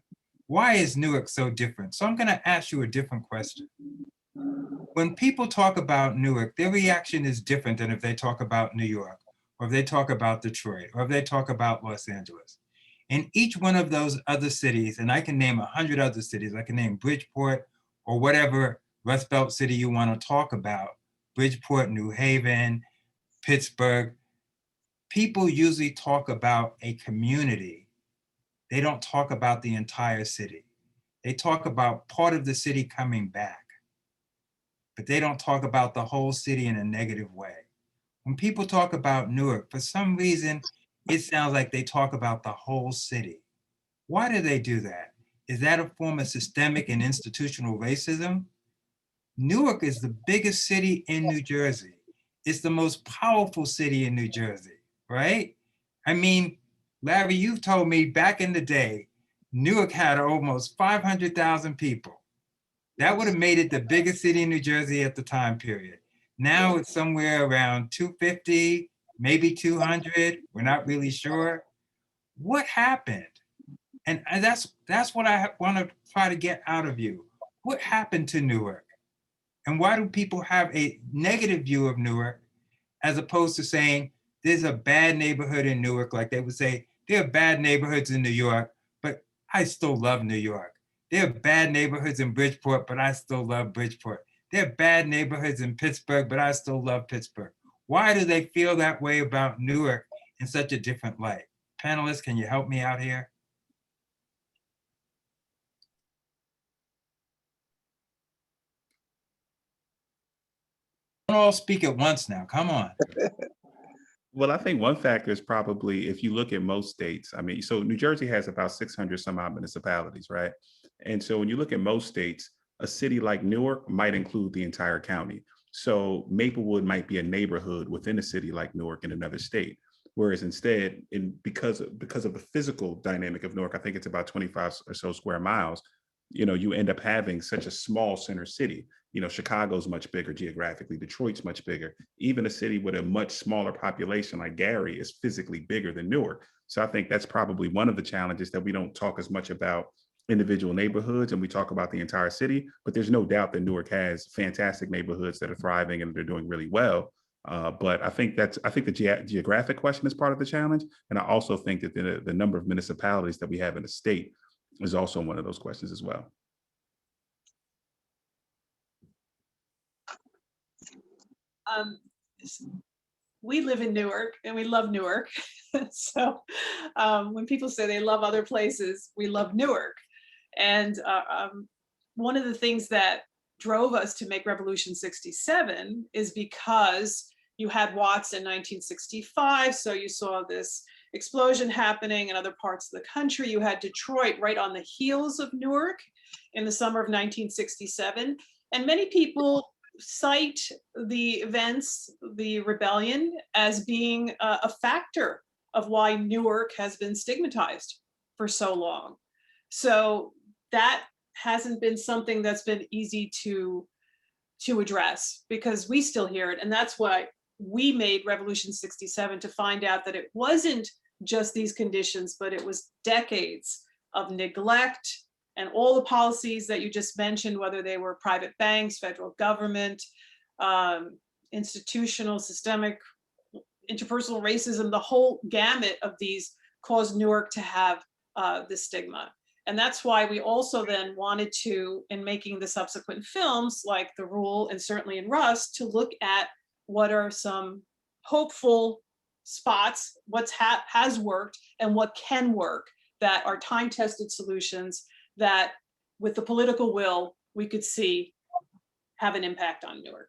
Why is Newark so different? So I'm going to ask you a different question. When people talk about Newark, their reaction is different than if they talk about New York, or if they talk about Detroit, or if they talk about Los Angeles. In each one of those other cities, and I can name 100 other cities, I can name Bridgeport or whatever Rust Belt city you want to talk about, Bridgeport, New Haven, Pittsburgh. People usually talk about a community. They don't talk about the entire city. They talk about part of the city coming back, but they don't talk about the whole city in a negative way. When people talk about Newark, for some reason, it sounds like they talk about the whole city. Why do they do that? Is that a form of systemic and institutional racism? Newark is the biggest city in New Jersey. It's the most powerful city in New Jersey, right? I mean, Larry, you've told me back in the day, Newark had almost 500,000 people. That would have made it the biggest city in New Jersey at the time period. Now it's somewhere around 250, maybe 200. We're not really sure. What happened? And that's what I want to try to get out of you. What happened to Newark? And why do people have a negative view of Newark as opposed to saying there's a bad neighborhood in Newark? Like they would say, there are bad neighborhoods in New York, but I still love New York. There are bad neighborhoods in Bridgeport, but I still love Bridgeport. There are bad neighborhoods in Pittsburgh, but I still love Pittsburgh. Why do they feel that way about Newark in such a different light? Panelists, can you help me out here? all speak at once now. Come on. Well, I think one factor is probably if you look at most states, I mean, so New Jersey has about 600 some odd municipalities, right? And so when you look at most states, a city like Newark might include the entire county. So Maplewood might be a neighborhood within a city like Newark in another state. Whereas instead, because of the physical dynamic of Newark, I think it's about 25 or so square miles, you end up having such a small center city. Chicago's much bigger geographically, Detroit's much bigger. Even a city with a much smaller population like Gary is physically bigger than Newark. So I think that's probably one of the challenges, that we don't talk as much about individual neighborhoods and we talk about the entire city, but there's no doubt that Newark has fantastic neighborhoods that are thriving and they're doing really well. But I think the geographic question is part of the challenge. And I also think that the number of municipalities that we have in the state is also one of those questions as well. We live in Newark and we love Newark. So when people say they love other places, we love Newark. And one of the things that drove us to make Revolution 67 is because you had Watts in 1965. So you saw this explosion happening in other parts of the country. You had Detroit right on the heels of Newark in the summer of 1967. And many people cite the events, the rebellion, as being a factor of why Newark has been stigmatized for so long. So that hasn't been something that's been easy to address, because we still hear it. And that's why we made Revolution 67, to find out that it wasn't just these conditions, but it was decades of neglect and all the policies that you just mentioned, whether they were private banks, federal government, institutional, systemic, interpersonal racism, the whole gamut of these caused Newark to have this stigma. And that's why we also then wanted to, in making the subsequent films like The Rule and certainly in Rust, to look at what are some hopeful spots, what has worked and what can work, that are time-tested solutions that with the political will, we could see have an impact on Newark.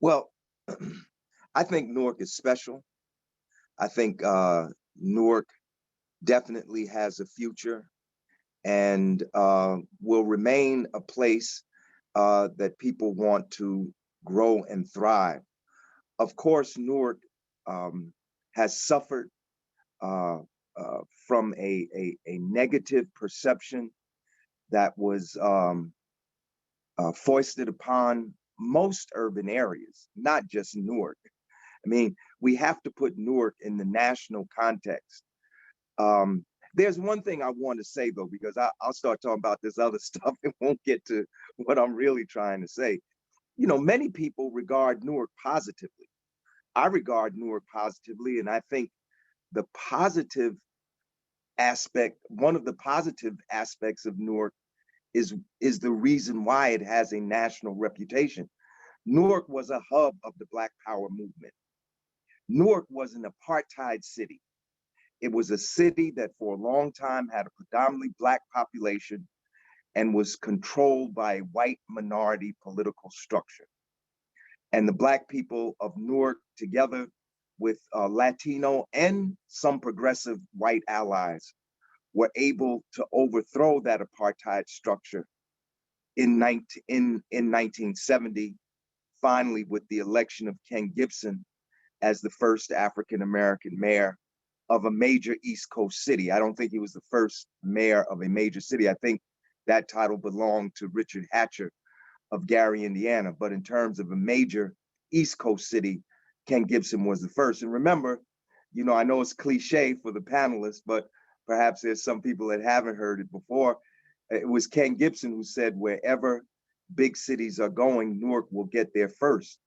Well, I think Newark is special. I think Newark definitely has a future and will remain a place that people want to grow and thrive. Of course, Newark has suffered from a negative perception that was foisted upon most urban areas, not just Newark. I mean, we have to put Newark in the national context. There's one thing I want to say, though, because I'll start talking about this other stuff and won't get to what I'm really trying to say. Many people regard Newark positively. I regard Newark positively, and I think the positive aspect, one of the positive aspects of Newark is the reason why it has a national reputation. Newark was a hub of the Black Power movement. Newark was an apartheid city. It was a city that for a long time had a predominantly Black population and was controlled by a white minority political structure. And the Black people of Newark, together with Latino and some progressive white allies, were able to overthrow that apartheid structure in 1970, finally with the election of Ken Gibson as the first African-American mayor of a major East Coast city. I don't think he was the first mayor of a major city. I think that title belonged to Richard Hatcher of Gary, Indiana. But in terms of a major East Coast city, Ken Gibson was the first. And remember, I know it's cliche for the panelists, but perhaps there's some people that haven't heard it before. It was Ken Gibson who said, wherever big cities are going, Newark will get there first.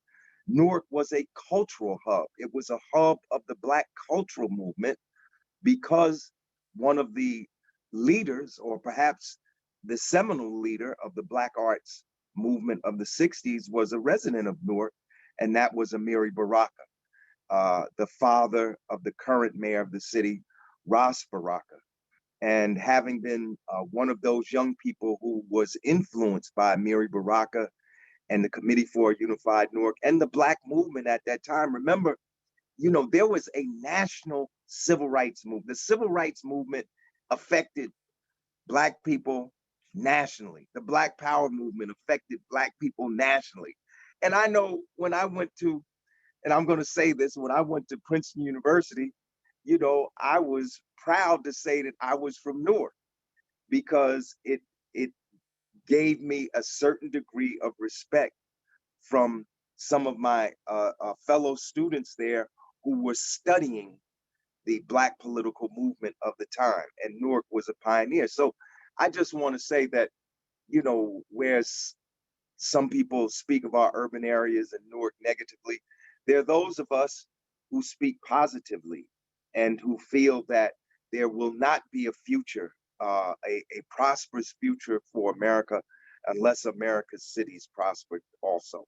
Newark was a cultural hub. It was a hub of the Black cultural movement because one of the leaders, or perhaps the seminal leader of the Black arts movement of the 60s, was a resident of Newark, and that was Amiri Baraka, the father of the current mayor of the city, Ras Baraka. And having been one of those young people who was influenced by Miri Baraka and the Committee for a Unified Newark and the Black movement at that time, remember, there was a national civil rights movement. The civil rights movement affected Black people nationally. The Black Power movement affected Black people nationally. And I know when I went to, and I'm going to say this, when I went to Princeton University, I was proud to say that I was from Newark, because it gave me a certain degree of respect from some of my fellow students there who were studying the Black political movement of the time, and Newark was a pioneer. So I just want to say that, whereas some people speak of our urban areas and Newark negatively, there are those of us who speak positively and who feel that there will not be a future, a prosperous future for America, unless America's cities prosper also.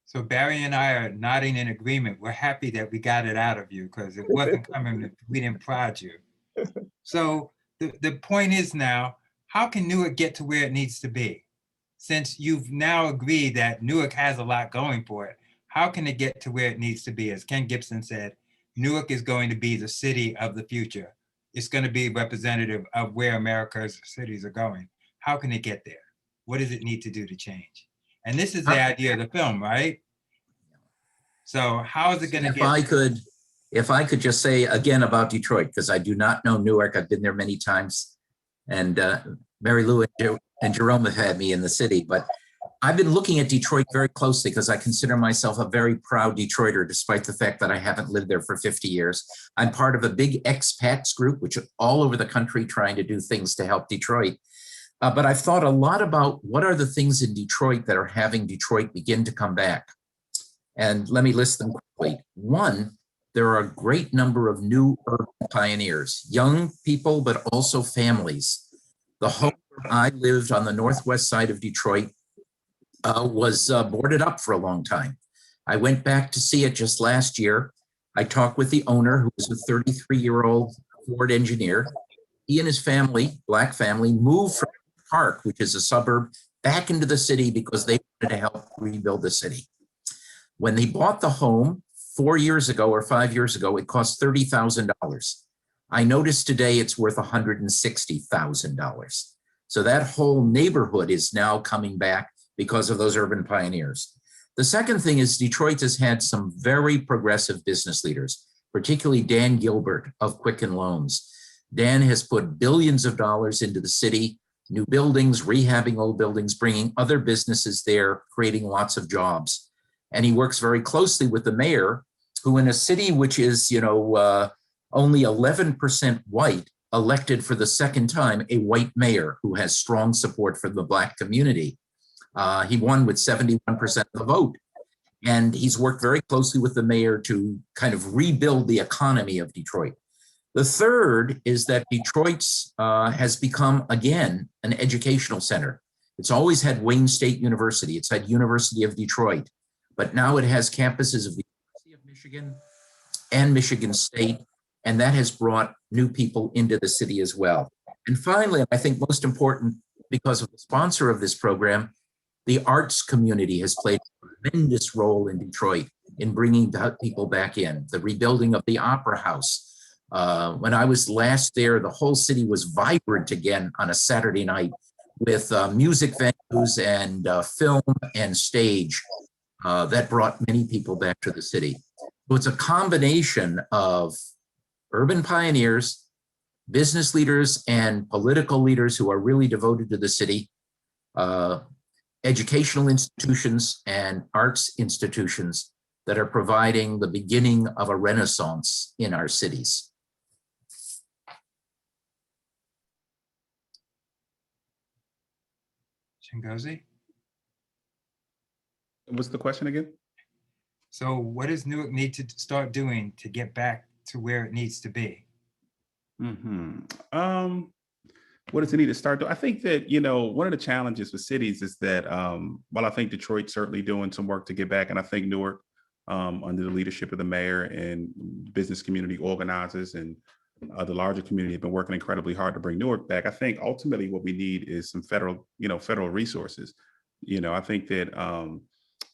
So Barry and I are nodding in agreement. We're happy that we got it out of you, because it wasn't coming if we didn't prod you. So the point is now, how can Newark get to where it needs to be? Since you've now agreed that Newark has a lot going for it, how can it get to where it needs to be? As Ken Gibson said, Newark is going to be the city of the future. It's going to be representative of where America's cities are going. How can it get there? What does it need to do to change? And this is the idea of the film, right? So how is it going to get? If I could just say again about Detroit, because I do not know Newark. I've been there many times, and Mary Lou and Jerome have had me in the city, but I've been looking at Detroit very closely because I consider myself a very proud Detroiter, despite the fact that I haven't lived there for 50 years. I'm part of a big expats group, which are all over the country trying to do things to help Detroit. But I've thought a lot about what are the things in Detroit that are having Detroit begin to come back. And let me list them quickly. One, there are a great number of new urban pioneers, young people, but also families. The home where I lived on the northwest side of Detroit was boarded up for a long time. I went back to see it just last year. I talked with the owner, who was a 33-year-old Ford engineer. He and his family, Black family, moved from Park, which is a suburb, back into the city because they wanted to help rebuild the city. When they bought the home 4 years ago or 5 years ago, it cost $30,000. I noticed today it's worth $160,000. So that whole neighborhood is now coming back because of those urban pioneers. The second thing is Detroit has had some very progressive business leaders, particularly Dan Gilbert of Quicken Loans. Dan has put billions of dollars into the city, new buildings, rehabbing old buildings, bringing other businesses there, creating lots of jobs. And he works very closely with the mayor, who in a city which is, only 11% white, elected for the second time a white mayor who has strong support from the Black community. He won with 71% of the vote. And he's worked very closely with the mayor to kind of rebuild the economy of Detroit. The third is that Detroit's has become, again, an educational center. It's always had Wayne State University. It's had University of Detroit, but now it has campuses of the University of Michigan and Michigan State, and that has brought new people into the city as well. And finally, I think most important, because of the sponsor of this program, the arts community has played a tremendous role in Detroit in bringing people back in. The rebuilding of the Opera House. When I was last there, the whole city was vibrant again on a Saturday night with music venues and film and stage that brought many people back to the city. So it's a combination of urban pioneers, business leaders, and political leaders who are really devoted to the city, educational institutions and arts institutions that are providing the beginning of a renaissance in our cities. Chingozi? What's the question again? So what does Newark need to start doing to get back to where it needs to be? What does it need to start doing? I think that, one of the challenges with cities is that while I think Detroit's certainly doing some work to get back, and I think Newark under the leadership of the mayor and business community organizers and the larger community have been working incredibly hard to bring Newark back. I think ultimately what we need is some federal resources. I think that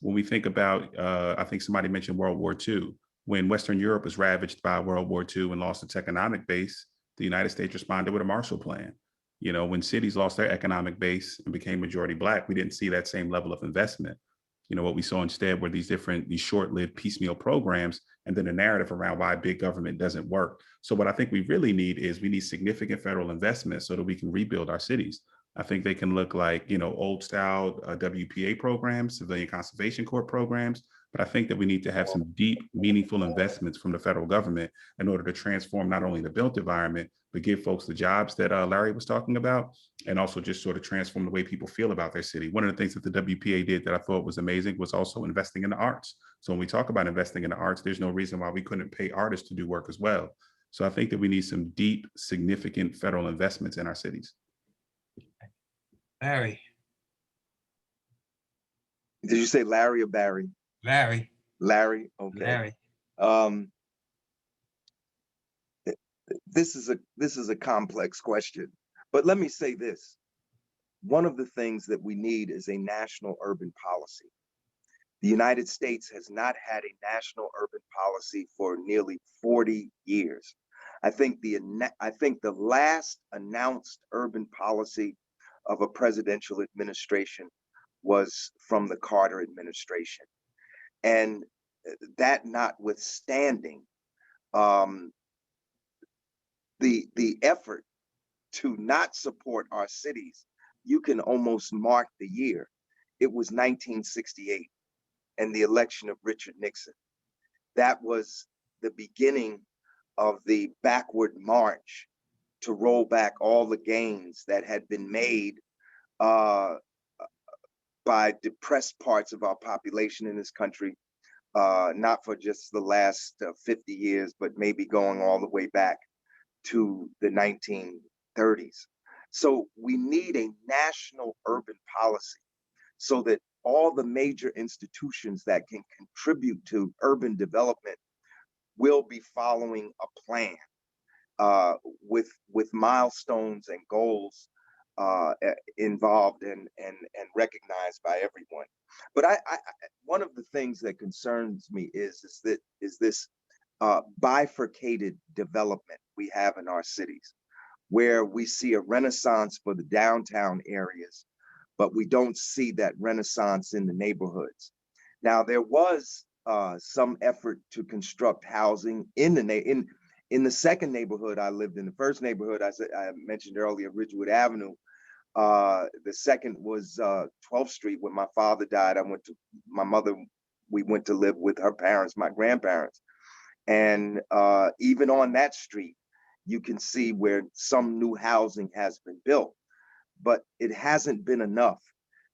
when we think about, I think somebody mentioned World War II. When Western Europe was ravaged by World War II and lost its economic base, the United States responded with a Marshall Plan. When cities lost their economic base and became majority Black, we didn't see that same level of investment. What we saw instead were these short-lived piecemeal programs, and then a narrative around why big government doesn't work. So what I think we really need is we need significant federal investment so that we can rebuild our cities. I think they can look like, old style WPA programs, Civilian Conservation Corps programs, but I think that we need to have some deep, meaningful investments from the federal government in order to transform not only the built environment, but give folks the jobs that Larry was talking about, and also just sort of transform the way people feel about their city. One of the things that the WPA did that I thought was amazing was also investing in the arts. So when we talk about investing in the arts, there's no reason why we couldn't pay artists to do work as well. So I think that we need some deep, significant federal investments in our cities. Larry. Did you say Larry or Barry? Larry. Larry, okay. Larry. This is a complex question, but let me say this. One of the things that we need is a national urban policy. The United States has not had a national urban policy for nearly 40 years. I think the last announced urban policy of a presidential administration was from the Carter administration. And that notwithstanding, the effort to not support our cities, you can almost mark the year. It was 1968 and the election of Richard Nixon. That was the beginning of the backward march to roll back all the gains that had been made by depressed parts of our population in this country, not for just the last 50 years, but maybe going all the way back to the 1930s. So we need a national urban policy so that all the major institutions that can contribute to urban development will be following a plan with milestones and goals involved and recognized by everyone. But I one of the things that concerns me is this bifurcated development we have in our cities, where we see a renaissance for the downtown areas, but we don't see that renaissance in the neighborhoods. Now, there was some effort to construct housing in the second neighborhood I lived in. The first neighborhood I mentioned earlier, Ridgewood Avenue. The second was 12th Street. When my father died, we went to live with her parents, my grandparents. And even on that street, you can see where some new housing has been built, but it hasn't been enough.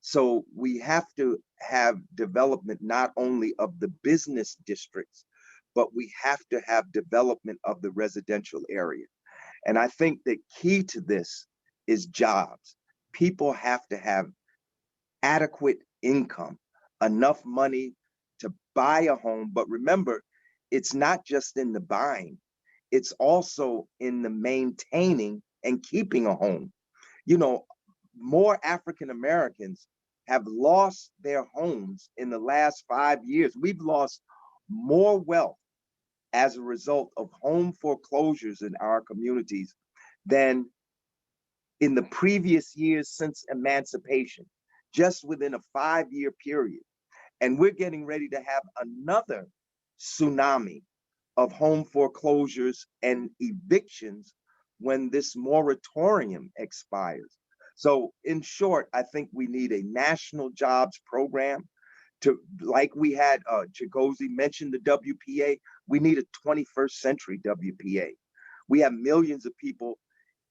So we have to have development not only of the business districts, but we have to have development of the residential area. And I think the key to this is jobs. People have to have adequate income, enough money to buy a home. But remember, it's not just in the buying, it's also in the maintaining and keeping a home. More African Americans have lost their homes in the last 5 years. We've lost more wealth as a result of home foreclosures in our communities than in the previous years since emancipation, just within a 5-year period. And we're getting ready to have another tsunami of home foreclosures and evictions when this moratorium expires. So in short, I think we need a national jobs program to, like we had, Chigozie mentioned the WPA, we need a 21st century WPA. We have millions of people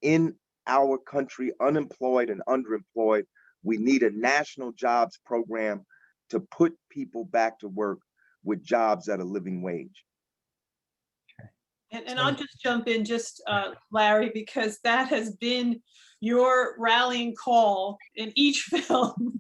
in our country unemployed and underemployed. We need a national jobs program to put people back to work with jobs at a living wage. And I'll just jump in, Larry, because that has been your rallying call in each film,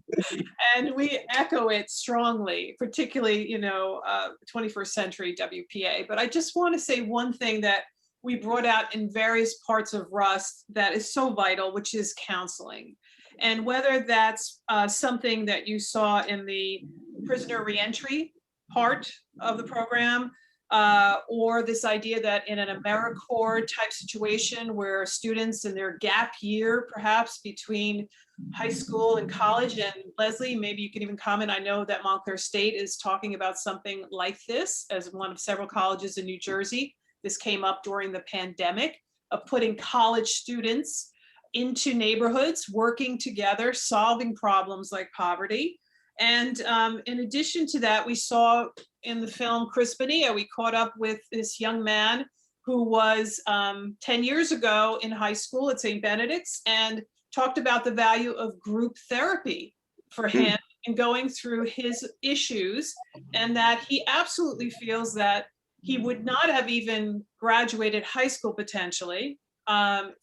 and we echo it strongly, particularly, 21st century WPA. But I just want to say one thing that we brought out in various parts of Rust that is so vital, which is counseling. And whether that's something that you saw in the prisoner reentry part of the program, or this idea that in an AmeriCorps type situation where students in their gap year, perhaps between high school and college, and Leslie, maybe you can even comment. I know that Montclair State is talking about something like this as one of several colleges in New Jersey. This came up during the pandemic, of putting college students into neighborhoods, working together, solving problems like poverty. And in addition to that, we saw in the film Chris Bonilla, we caught up with this young man who was 10 years ago in high school at St. Benedict's, and talked about the value of group therapy for him in going through his issues, and that he absolutely feels that he would not have even graduated high school potentially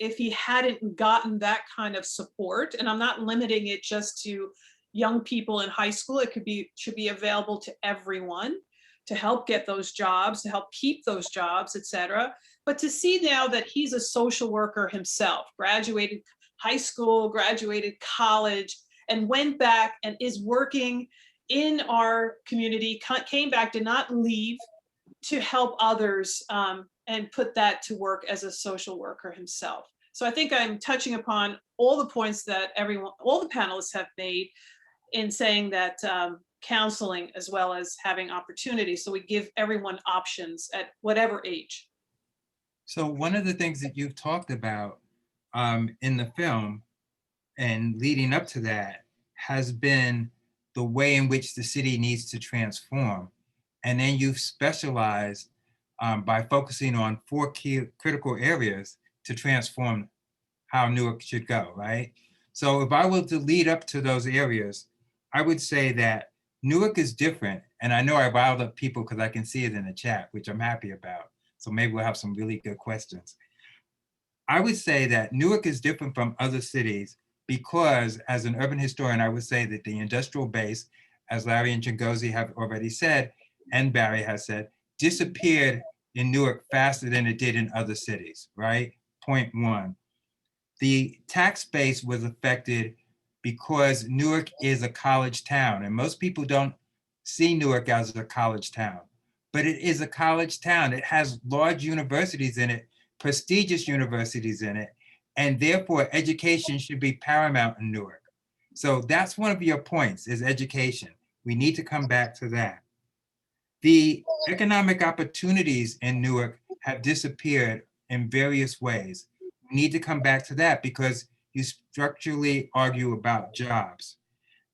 if he hadn't gotten that kind of support. And I'm not limiting it just to young people in high school. It should be available to everyone to help get those jobs, to help keep those jobs, et cetera. But to see now that he's a social worker himself, graduated high school, graduated college, and went back and is working in our community, came back, did not leave, to help others and put that to work as a social worker himself. So I think I'm touching upon all the points that all the panelists have made in saying that counseling as well as having opportunities. So we give everyone options at whatever age. So one of the things that you've talked about in the film and leading up to that has been the way in which the city needs to transform. And then you've specialized by focusing on 4 key critical areas to transform how Newark should go, right? So if I were to lead up to those areas, I would say that Newark is different. And I know I riled up people because I can see it in the chat, which I'm happy about. So maybe we'll have some really good questions. I would say that Newark is different from other cities because, as an urban historian, I would say that the industrial base, as Larry and Ngozi have already said, and Barry has said, disappeared in Newark faster than it did in other cities, right? Point one. The tax base was affected because Newark is a college town, and most people don't see Newark as a college town, but it is a college town. It has large universities in it, prestigious universities in it, and therefore education should be paramount in Newark. So that's one of your points, is education. We need to come back to that. The economic opportunities in Newark have disappeared in various ways. We need to come back to that because you structurally argue about jobs.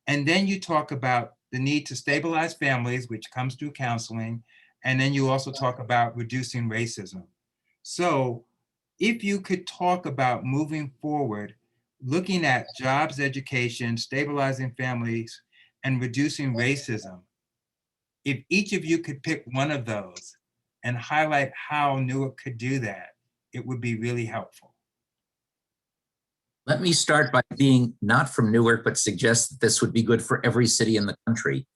And then you talk about the need to stabilize families, which comes through counseling. And then you also talk about reducing racism. So if you could talk about moving forward, looking at jobs, education, stabilizing families, and reducing racism, if each of you could pick one of those and highlight how Newark could do that, it would be really helpful. Let me start by being not from Newark, but suggest that this would be good for every city in the country.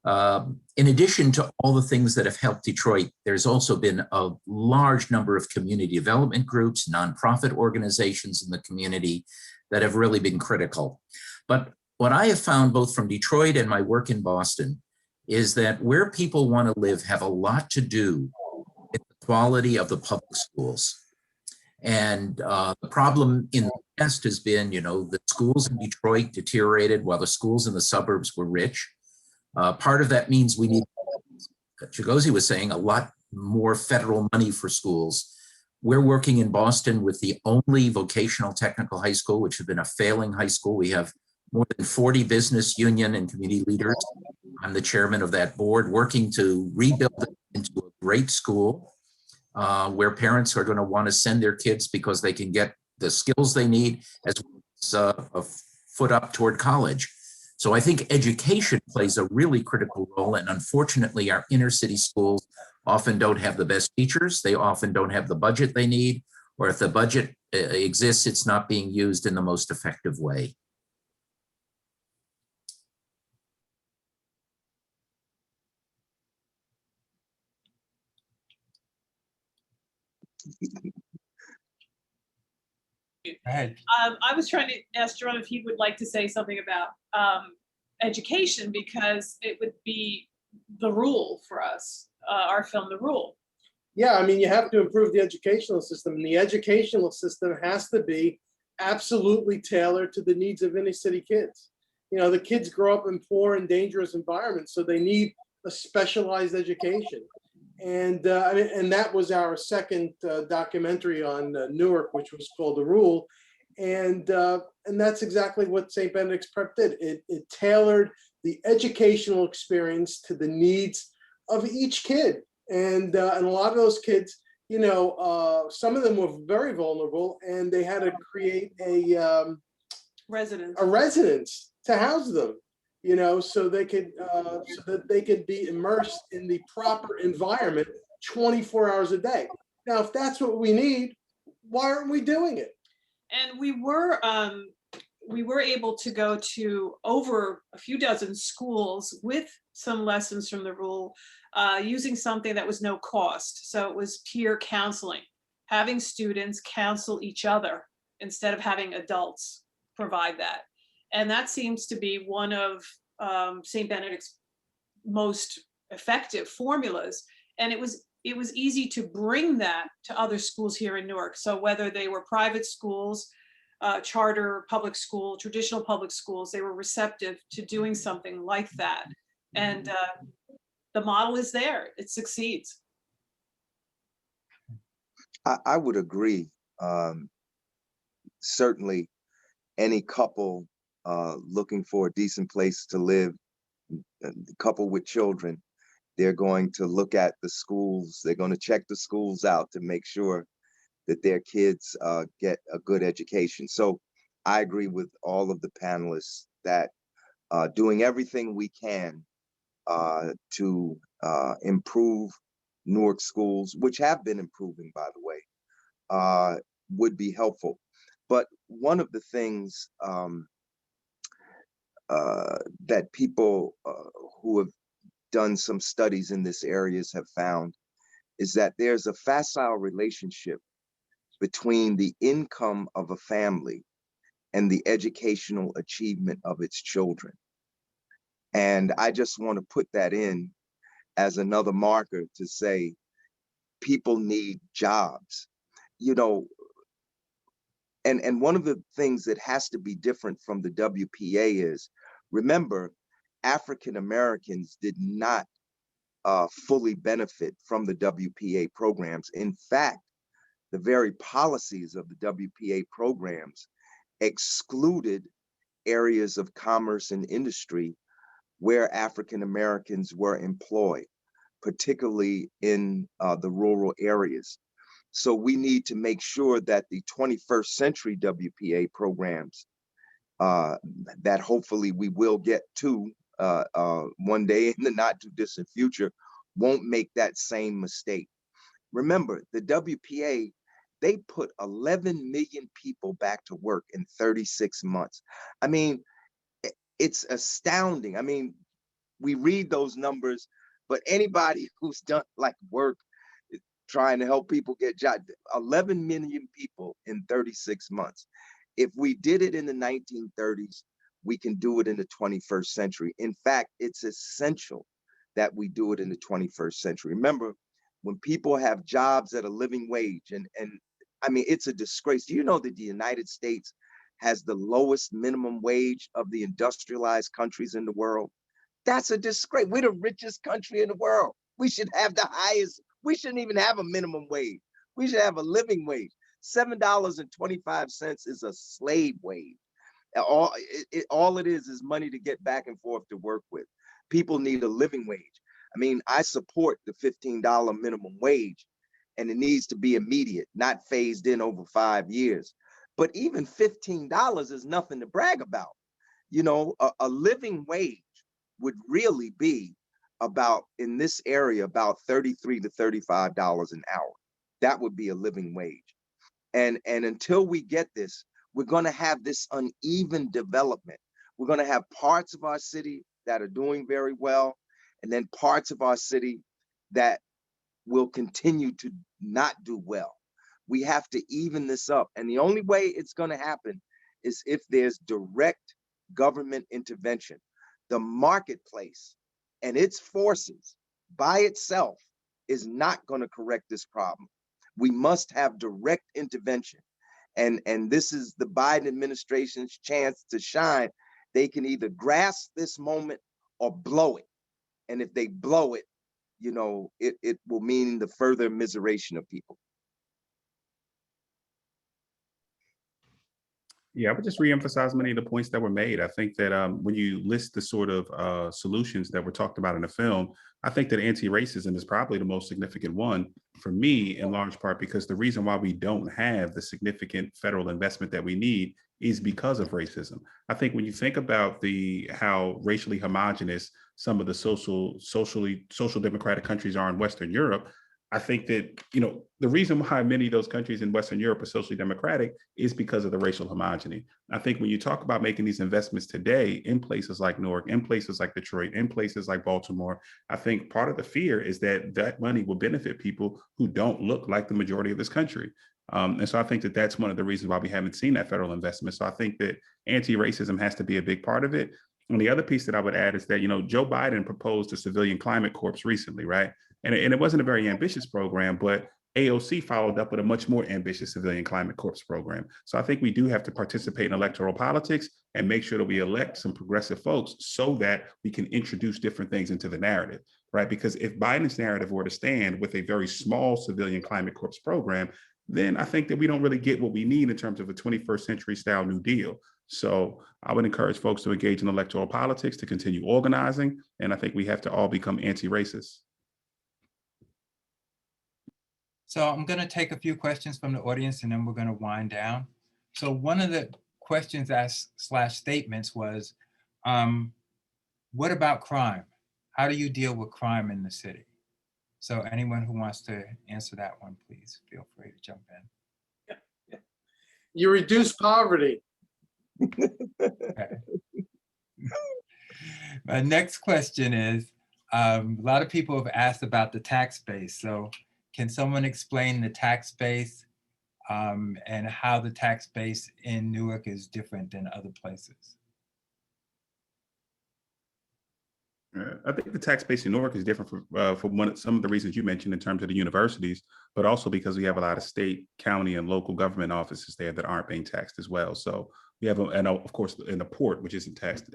In addition to all the things that have helped Detroit, there's also been a large number of community development groups, nonprofit organizations in the community that have really been critical. But what I have found both from Detroit and my work in Boston is that where people want to live have a lot to do with the quality of the public schools. And the problem in the past has been, the schools in Detroit deteriorated while the schools in the suburbs were rich. Part of that means we need, Ngozi was saying, a lot more federal money for schools. We're working in Boston with the only vocational technical high school, which has been a failing high school. We have more than 40 business union and community leaders. I'm the chairman of that board, working to rebuild it into a great school where parents are going to want to send their kids because they can get the skills they need as well as a foot up toward college. So I think education plays a really critical role, and unfortunately our inner city schools often don't have the best teachers. They often don't have the budget they need, or if the budget exists, it's not being used in the most effective way. I was trying to ask Jerome if he would like to say something about education, because it would be the rule for us, our film, The Rule. Yeah, I mean, you have to improve the educational system, and the educational system has to be absolutely tailored to the needs of inner city kids. You know, the kids grow up in poor and dangerous environments, so they need a specialized education. And I mean, and that was our second documentary on Newark, which was called The Rule. And that's exactly what St. Benedict's Prep did. It tailored the educational experience to the needs of each kid. And a lot of those kids, you know, some of them were very vulnerable, and they had to create a residence to house them, you know, so they could so that they could be immersed in the proper environment 24 hours a day. Now, if that's what we need, why aren't we doing it? And we were able to go to over a few dozen schools with some lessons from The Rule, using something that was no cost. So it was peer counseling, having students counsel each other instead of having adults provide that. And that seems to be one of St. Benedict's most effective formulas. And it was easy to bring that to other schools here in Newark. So whether they were private schools, charter public school, traditional public schools, they were receptive to doing something like that. And the model is there, it succeeds. I would agree. Certainly any couple looking for a decent place to live, couple with children, they're going to look at the schools, they're going to check the schools out to make sure that their kids get a good education. So I agree with all of the panelists that doing everything we can to improve Newark schools, which have been improving, by the way, would be helpful. But one of the things that people who have done some studies in this areas have found is that there's a facile relationship between the income of a family and the educational achievement of its children. And I just want to put that in as another marker to say people need jobs, you know. And one of the things that has to be different from the WPA is, remember, African Americans did not fully benefit from the WPA programs. In fact, the very policies of the WPA programs excluded areas of commerce and industry where African Americans were employed, particularly in the rural areas. So we need to make sure that the 21st century WPA programs that hopefully we will get to one day in the not too distant future won't make that same mistake. Remember, the WPA, they put 11 million people back to work in 36 months. I mean, it's astounding. I mean, we read those numbers, but anybody who's done like work trying to help people get jobs, 11 million people in 36 months. If we did it in the 1930s, we can do it in the 21st century. In fact, it's essential that we do it in the 21st century. Remember, when people have jobs at a living wage, and I mean, it's a disgrace. Do you know that the United States has the lowest minimum wage of the industrialized countries in the world? That's a disgrace. We're the richest country in the world. We should have the highest. We shouldn't even have a minimum wage. We should have a living wage. $7.25 is a slave wage. All it is money to get back and forth to work with. People need a living wage. I mean, I support the $15 minimum wage, and it needs to be immediate, not phased in over 5 years. But even $15 is nothing to brag about. You know, a living wage would really be about, in this area, about $33 to $35 an hour. That would be a living wage. And until we get this, we're going to have this uneven development. We're going to have parts of our city that are doing very well, and then parts of our city that will continue to not do well. We have to even this up. And the only way it's going to happen is if there's direct government intervention. The marketplace and its forces by itself is not going to correct this problem. We must have direct intervention. And this is the Biden administration's chance to shine. They can either grasp this moment or blow it. And if they blow it, you know, it will mean the further immiseration of people. Yeah, I would just reemphasize many of the points that were made. I think that when you list the sort of solutions that were talked about in the film, I think that anti-racism is probably the most significant one for me, in large part because the reason why we don't have the significant federal investment that we need is because of racism. I think when you think about how racially homogenous some of the social democratic countries are in Western Europe, I think that, you know, the reason why many of those countries in Western Europe are socially democratic is because of the racial homogeny. I think when you talk about making these investments today in places like Newark, in places like Detroit, in places like Baltimore, I think part of the fear is that that money will benefit people who don't look like the majority of this country. And so I think that that's one of the reasons why we haven't seen that federal investment. So I think that anti-racism has to be a big part of it. And the other piece that I would add is that, you know, Joe Biden proposed a civilian climate corps recently, right? And it wasn't a very ambitious program, but AOC followed up with a much more ambitious civilian climate corps program. So I think we do have to participate in electoral politics and make sure that we elect some progressive folks so that we can introduce different things into the narrative, right? Because if Biden's narrative were to stand with a very small civilian climate corps program, then I think that we don't really get what we need in terms of a 21st century style New Deal. So I would encourage folks to engage in electoral politics, to continue organizing, and I think we have to all become anti-racist. So I'm going to take a few questions from the audience and then we're going to wind down. So one of the questions asked / statements was, what about crime? How do you deal with crime in the city? So anyone who wants to answer that one, please feel free to jump in. You reduce poverty. Okay. My next question is, a lot of people have asked about the tax base. So can someone explain the tax base and how the tax base in Newark is different than other places? I think the tax base in Newark is different for some of the reasons you mentioned in terms of the universities, but also because we have a lot of state, county, and local government offices there that aren't being taxed as well. So we have, and of course, in the port, which isn't taxed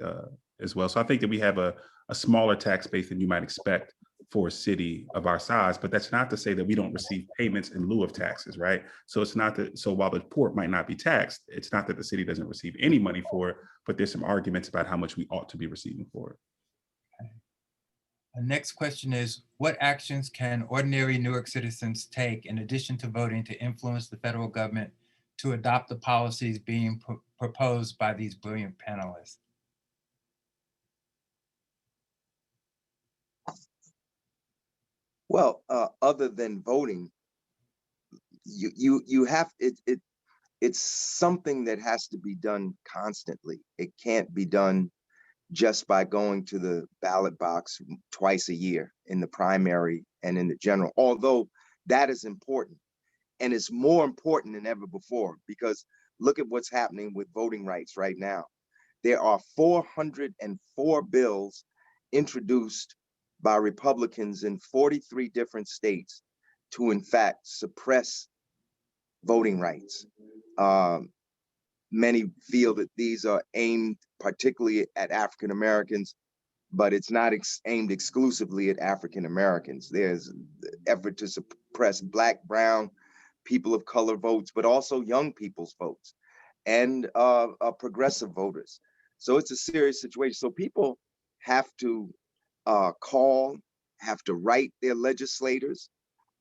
as well. So I think that we have a smaller tax base than you might expect for a city of our size, but that's not to say that we don't receive payments in lieu of taxes, right? So it's not that, so while the port might not be taxed, it's not that the city doesn't receive any money for it, but there's some arguments about how much we ought to be receiving for it. Okay. The next question is, what actions can ordinary Newark citizens take in addition to voting to influence the federal government to adopt the policies being proposed by these brilliant panelists? Well, other than voting, you have it's something that has to be done constantly. It can't be done just by going to the ballot box twice a year in the primary and in the general, although that is important. And it's more important than ever before, because look at what's happening with voting rights right now. There are 404 bills introduced by Republicans in 43 different states to, in fact, suppress voting rights. Many feel that these are aimed particularly at African Americans, but it's not aimed exclusively at African Americans. There's the effort to suppress Black, brown, people of color votes, but also young people's votes and progressive voters. So it's a serious situation. So people have to call, have to write their legislators,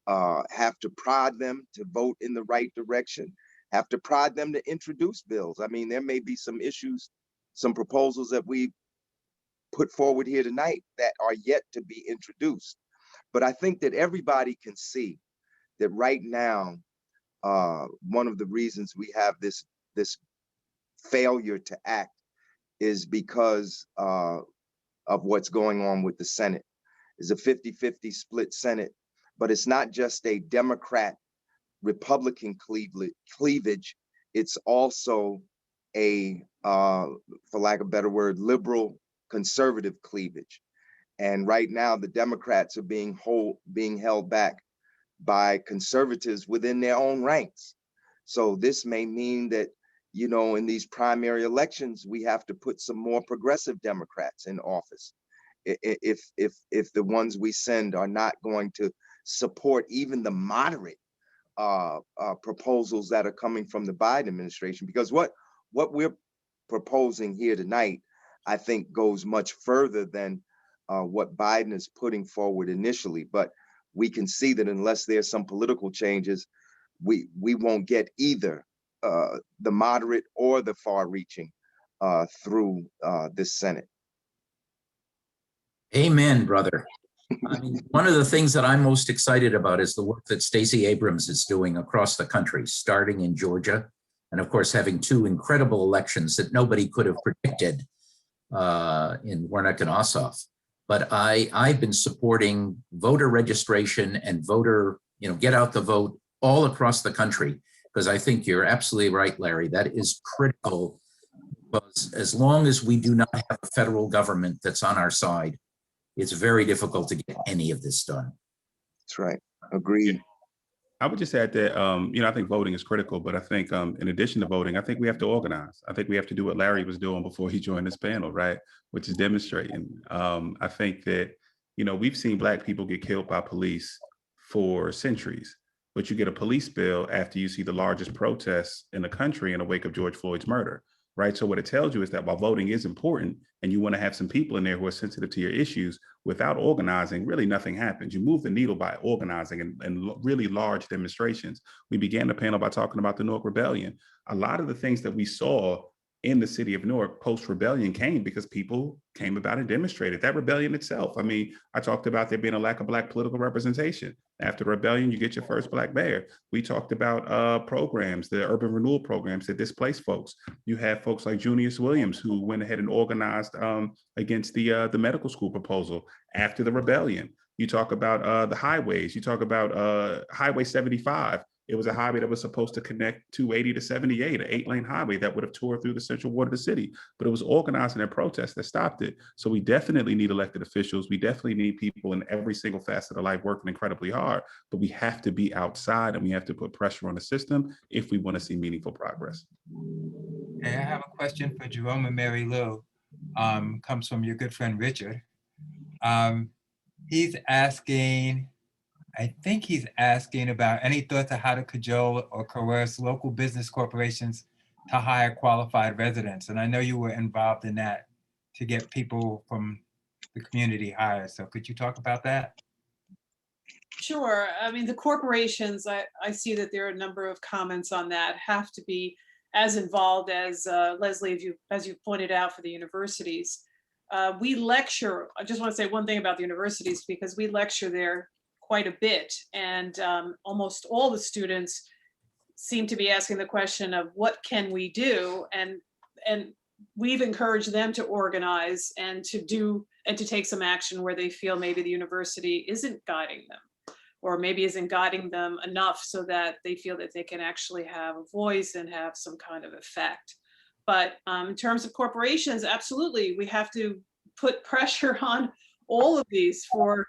have to prod them to vote in the right direction, have to prod them to introduce bills. I mean, there may be some issues, some proposals that we put forward here tonight that are yet to be introduced. But I think that everybody can see that right now, one of the reasons we have this failure to act is because of what's going on with the Senate. It's a 50-50 split Senate, but it's not just a Democrat-Republican cleavage. It's also a, for lack of a better word, liberal conservative cleavage. And right now, the Democrats are being held back by conservatives within their own ranks. So this may mean that, you know, in these primary elections, we have to put some more progressive Democrats in office. If the ones we send are not going to support even the moderate proposals that are coming from the Biden administration, because what we're proposing here tonight, I think, goes much further than what Biden is putting forward initially. But we can see that unless there's some political changes, we won't get either the moderate or the far-reaching through this Senate. Amen, brother. I mean, one of the things that I'm most excited about is the work that Stacey Abrams is doing across the country, starting in Georgia, and of course, having two incredible elections that nobody could have predicted in Warnock and Ossoff. But I've been supporting voter registration and voter, get out the vote all across the country, because I think you're absolutely right, Larry. That is critical, because as long as we do not have a federal government that's on our side, it's very difficult to get any of this done. That's right. Agreed. I would just add that, I think voting is critical, but I think in addition to voting, I think we have to organize. I think we have to do what Larry was doing before he joined this panel, right? Which is demonstrating. I think that, we've seen Black people get killed by police for centuries, but you get a police bill after you see the largest protests in the country in the wake of George Floyd's murder, right? So what it tells you is that while voting is important and you want to have some people in there who are sensitive to your issues, without organizing, really nothing happens. You move the needle by organizing and really large demonstrations. We began the panel by talking about the Newark Rebellion. A lot of the things that we saw in the city of Newark post-rebellion came because people came about and demonstrated that rebellion itself. I mean, I talked about there being a lack of Black political representation. After the rebellion, you get your first Black mayor. We talked about programs, the urban renewal programs that displace folks. You have folks like Junius Williams, who went ahead and organized against the medical school proposal after the rebellion. You talk about the highways. You talk about Highway 75. It was a highway that was supposed to connect 280 to 78, an 8-lane highway that would have tore through the central ward of the city, but it was organizing a protest that stopped it. So we definitely need elected officials. We definitely need people in every single facet of life working incredibly hard, but we have to be outside and we have to put pressure on the system if we want to see meaningful progress. Okay, I have a question for Jerome and Mary Lou. Comes from your good friend, Richard. He's asking about any thoughts on how to cajole or coerce local business corporations to hire qualified residents. And I know you were involved in that to get people from the community hired. So could you talk about that? Sure. I mean, the corporations, I see that there are a number of comments on that, have to be as involved as Leslie, as you pointed out, for the universities. We lecture, I just want to say one thing about the universities, because we lecture there quite a bit, and almost all the students seem to be asking the question of what can we do, and we've encouraged them to organize and to take some action where they feel maybe the university isn't guiding them, or maybe isn't guiding them enough so that they feel that they can actually have a voice and have some kind of effect. But in terms of corporations, absolutely, we have to put pressure on all of these for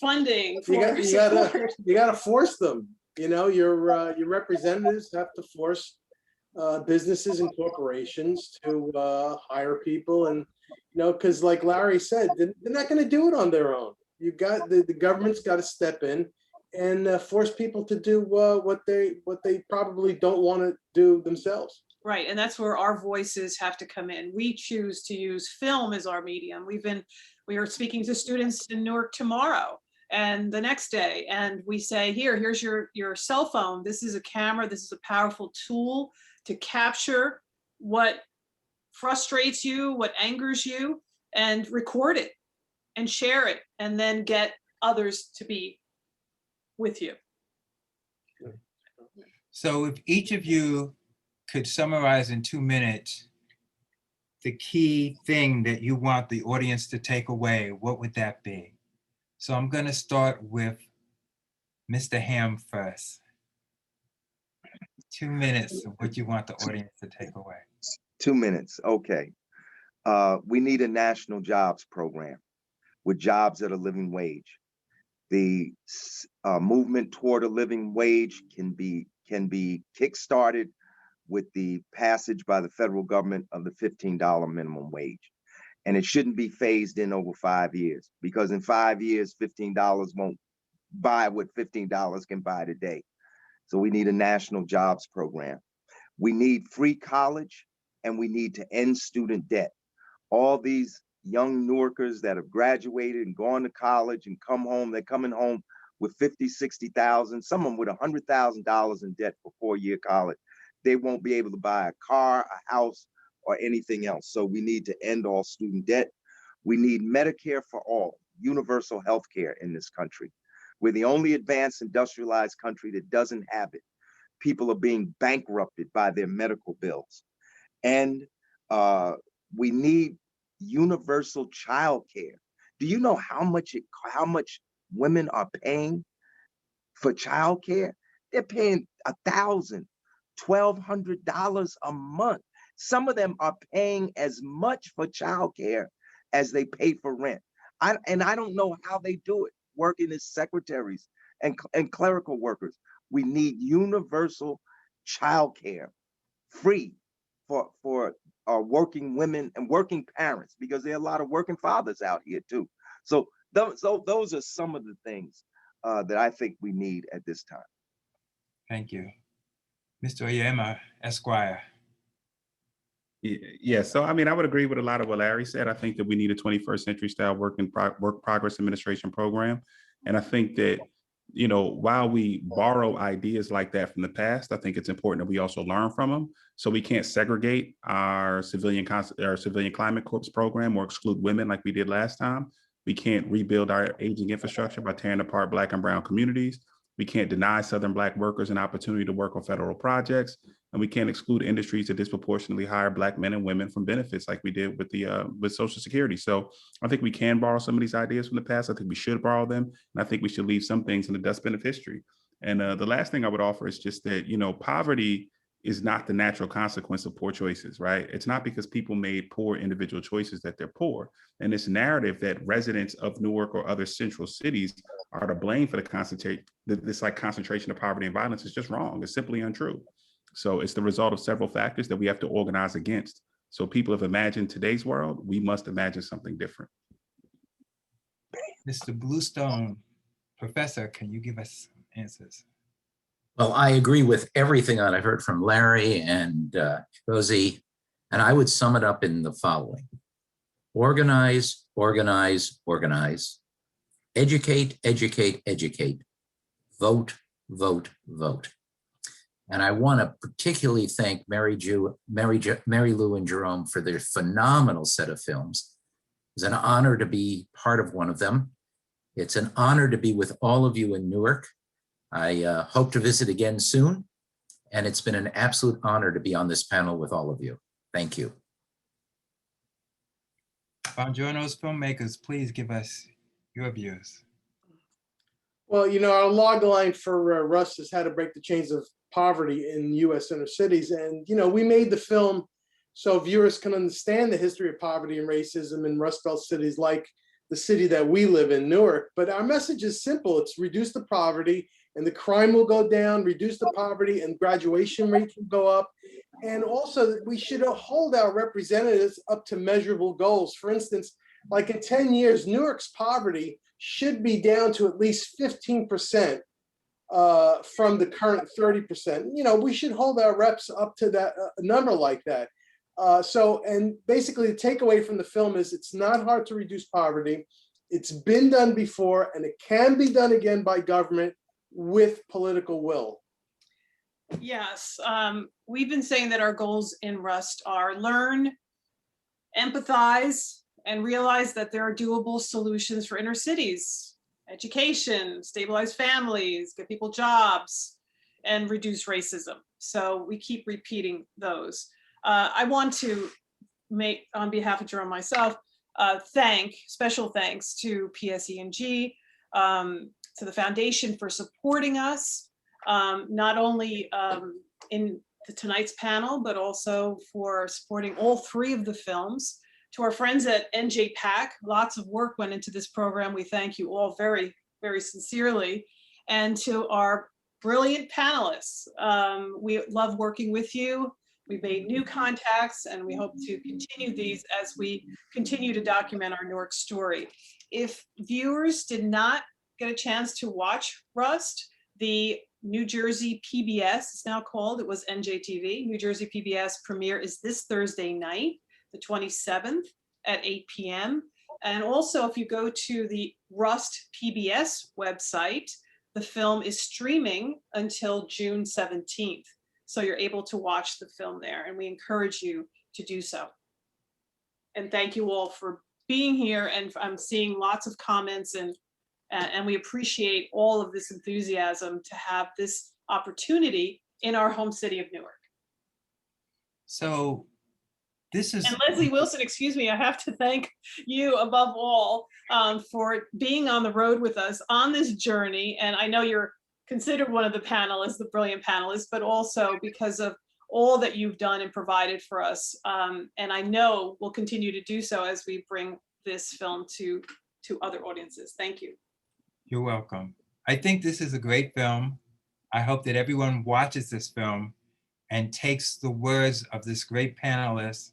funding. You gotta force them. Your representatives have to force businesses and corporations to hire people, and because like Larry said, they're not going to do it on their own. You got the government's got to step in and force people to do what they probably don't want to do themselves. Right, and that's where our voices have to come in. We choose to use film as our medium. We are speaking to students in Newark tomorrow and the next day, and we say, here's your cell phone. This is a camera. This is a powerful tool to capture what frustrates you, what angers you, and record it and share it, and then get others to be with you. So if each of you could summarize in 2 minutes the key thing that you want the audience to take away, what would that be? So I'm going to start with Mr. Hamm first. 2 minutes of what you want the audience to take away. 2 minutes, okay. We need a national jobs program with jobs at a living wage. The movement toward a living wage can be kickstarted with the passage by the federal government of the $15 minimum wage. And it shouldn't be phased in over 5 years, because in 5 years, $15 won't buy what $15 can buy today. So we need a national jobs program. We need free college, and we need to end student debt. All these young Newarkers that have graduated and gone to college and come home, they're coming home with 50, 60,000, some of them with $100,000 in debt for 4-year college. They won't be able to buy a car, a house, or anything else. So we need to end all student debt. We need Medicare for all, universal health care in this country. We're the only advanced industrialized country that doesn't have it. People are being bankrupted by their medical bills. And we need universal child care. Do you know how much women are paying for child care? They're paying $1,000, $1,200 a month. Some of them are paying as much for child care as they pay for rent. I don't know how they do it, working as secretaries and clerical workers. We need universal child care, free for working women and working parents, because there are a lot of working fathers out here too. So those are some of the things that I think we need at this time. Thank you. Mr. Oyema, Esquire. Yeah, so I mean, I would agree with a lot of what Larry said. I think that we need a 21st century style work progress administration program. And I think that, you know, while we borrow ideas like that from the past, I think it's important that we also learn from them. So we can't segregate our civilian climate corps program or exclude women like we did last time. We can't rebuild our aging infrastructure by tearing apart Black and brown communities. We can't deny Southern Black workers an opportunity to work on federal projects. And we can't exclude industries that disproportionately hire Black men and women from benefits like we did with Social Security. So I think we can borrow some of these ideas from the past. I think we should borrow them. And I think we should leave some things in the dustbin of history. And the last thing I would offer is just that, you know, poverty is not the natural consequence of poor choices, right? It's not because people made poor individual choices that they're poor. And this narrative that residents of Newark or other central cities are to blame for this concentration of poverty and violence is just wrong. It's simply untrue. So it's the result of several factors that we have to organize against. So people have imagined today's world, we must imagine something different. Mr. Bluestone, Professor, can you give us some answers? Well, I agree with everything that I heard from Larry and Rosie, and I would sum it up in the following. Organize, organize, organize. Educate, educate, educate. Vote, vote, vote. And I want to particularly thank Mary Lou and Jerome for their phenomenal set of films. It was an honor to be part of one of them. It's an honor to be with all of you in Newark. I hope to visit again soon. And it's been an absolute honor to be on this panel with all of you. Thank you. Buongiorno's filmmakers, please give us your views. Well, you know, our log line for Russ is how to break the chains of poverty in U.S. inner cities. And, you know, we made the film so viewers can understand the history of poverty and racism in Rust Belt cities like the city that we live in, Newark. But our message is simple. It's reduce the poverty and the crime will go down, reduce the poverty and graduation rates will go up. And also we should hold our representatives up to measurable goals. For instance, like in 10 years, Newark's poverty should be down to at least 15% from the current 30%. You know, we should hold our reps up to that number like that. And basically the takeaway from the film is it's not hard to reduce poverty. It's been done before and it can be done again by government with political will. Yes, we've been saying that our goals in Rust are learn, empathize, and realize that there are doable solutions for inner cities: education, stabilize families, get people jobs, and reduce racism. So we keep repeating those. I want to make, on behalf of Jerome myself, special thanks to PSEG, to the foundation for supporting us, not only in tonight's panel, but also for supporting all three of the films. To our friends at NJPAC, lots of work went into this program. We thank you all very, very sincerely. And to our brilliant panelists, we love working with you. We've made new contacts, and we hope to continue these as we continue to document our Newark story. If viewers did not get a chance to watch Rust, the New Jersey PBS, it's now called, it was NJTV, New Jersey PBS premiere is this Thursday night, the 27th at 8 p.m. And also, if you go to the Rust PBS website, the film is streaming until June 17th. So you're able to watch the film there, and we encourage you to do so. And thank you all for being here, and I'm seeing lots of comments, and we appreciate all of this enthusiasm to have this opportunity in our home city of Newark. So this is— And Leslie Wilson, excuse me, I have to thank you above all for being on the road with us on this journey. And I know you're considered one of the panelists, the brilliant panelists, but also because of all that you've done and provided for us. And I know we'll continue to do so as we bring this film to other audiences. Thank you. You're welcome. I think this is a great film. I hope that everyone watches this film and takes the words of this great panelist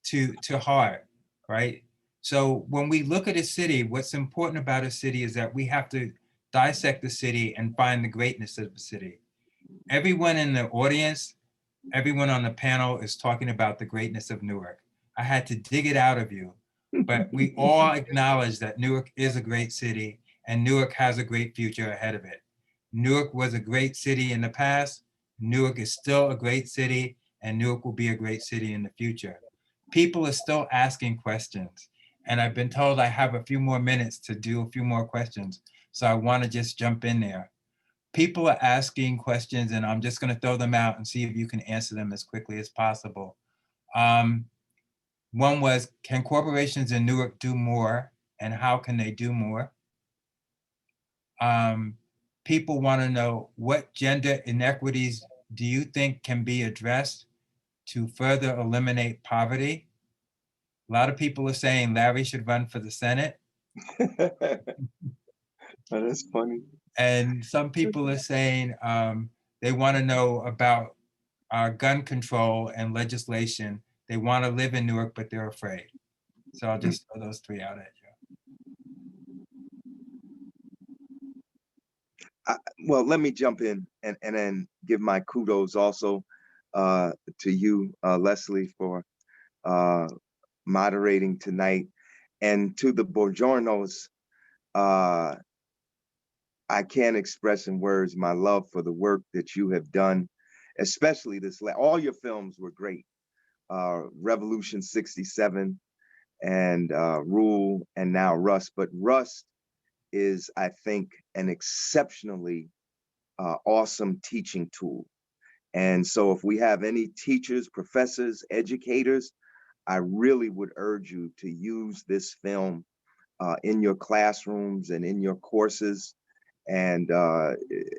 to heart, right? So when we look at a city, what's important about a city is that we have to dissect the city and find the greatness of the city. Everyone in the audience, everyone on the panel is talking about the greatness of Newark. I had to dig it out of you, but we all acknowledge that Newark is a great city and Newark has a great future ahead of it. Newark was a great city in the past. Newark is still a great city, and Newark will be a great city in the future. People are still asking questions, and I've been told I have a few more minutes to do a few more questions, so I want to just jump in there. People are asking questions, and I'm just going to throw them out and see if you can answer them as quickly as possible. One was, can corporations in Newark do more, and how can they do more? People want to know, what gender inequities do you think can be addressed to further eliminate poverty? A lot of people are saying Larry should run for the Senate. Oh, that's funny. And some people are saying they want to know about gun control and legislation. They want to live in Newark, but they're afraid. So I'll just throw those three out at you. Well, let me jump in and then give my kudos also to you, Leslie, for moderating tonight, and to the Buongiornos. I can't express in words my love for the work that you have done, especially this. All your films were great. Revolution 67 and Rule, and now Rust. But Rust is, I think, an exceptionally awesome teaching tool. And so if we have any teachers, professors, educators, I really would urge you to use this film in your classrooms and in your courses, and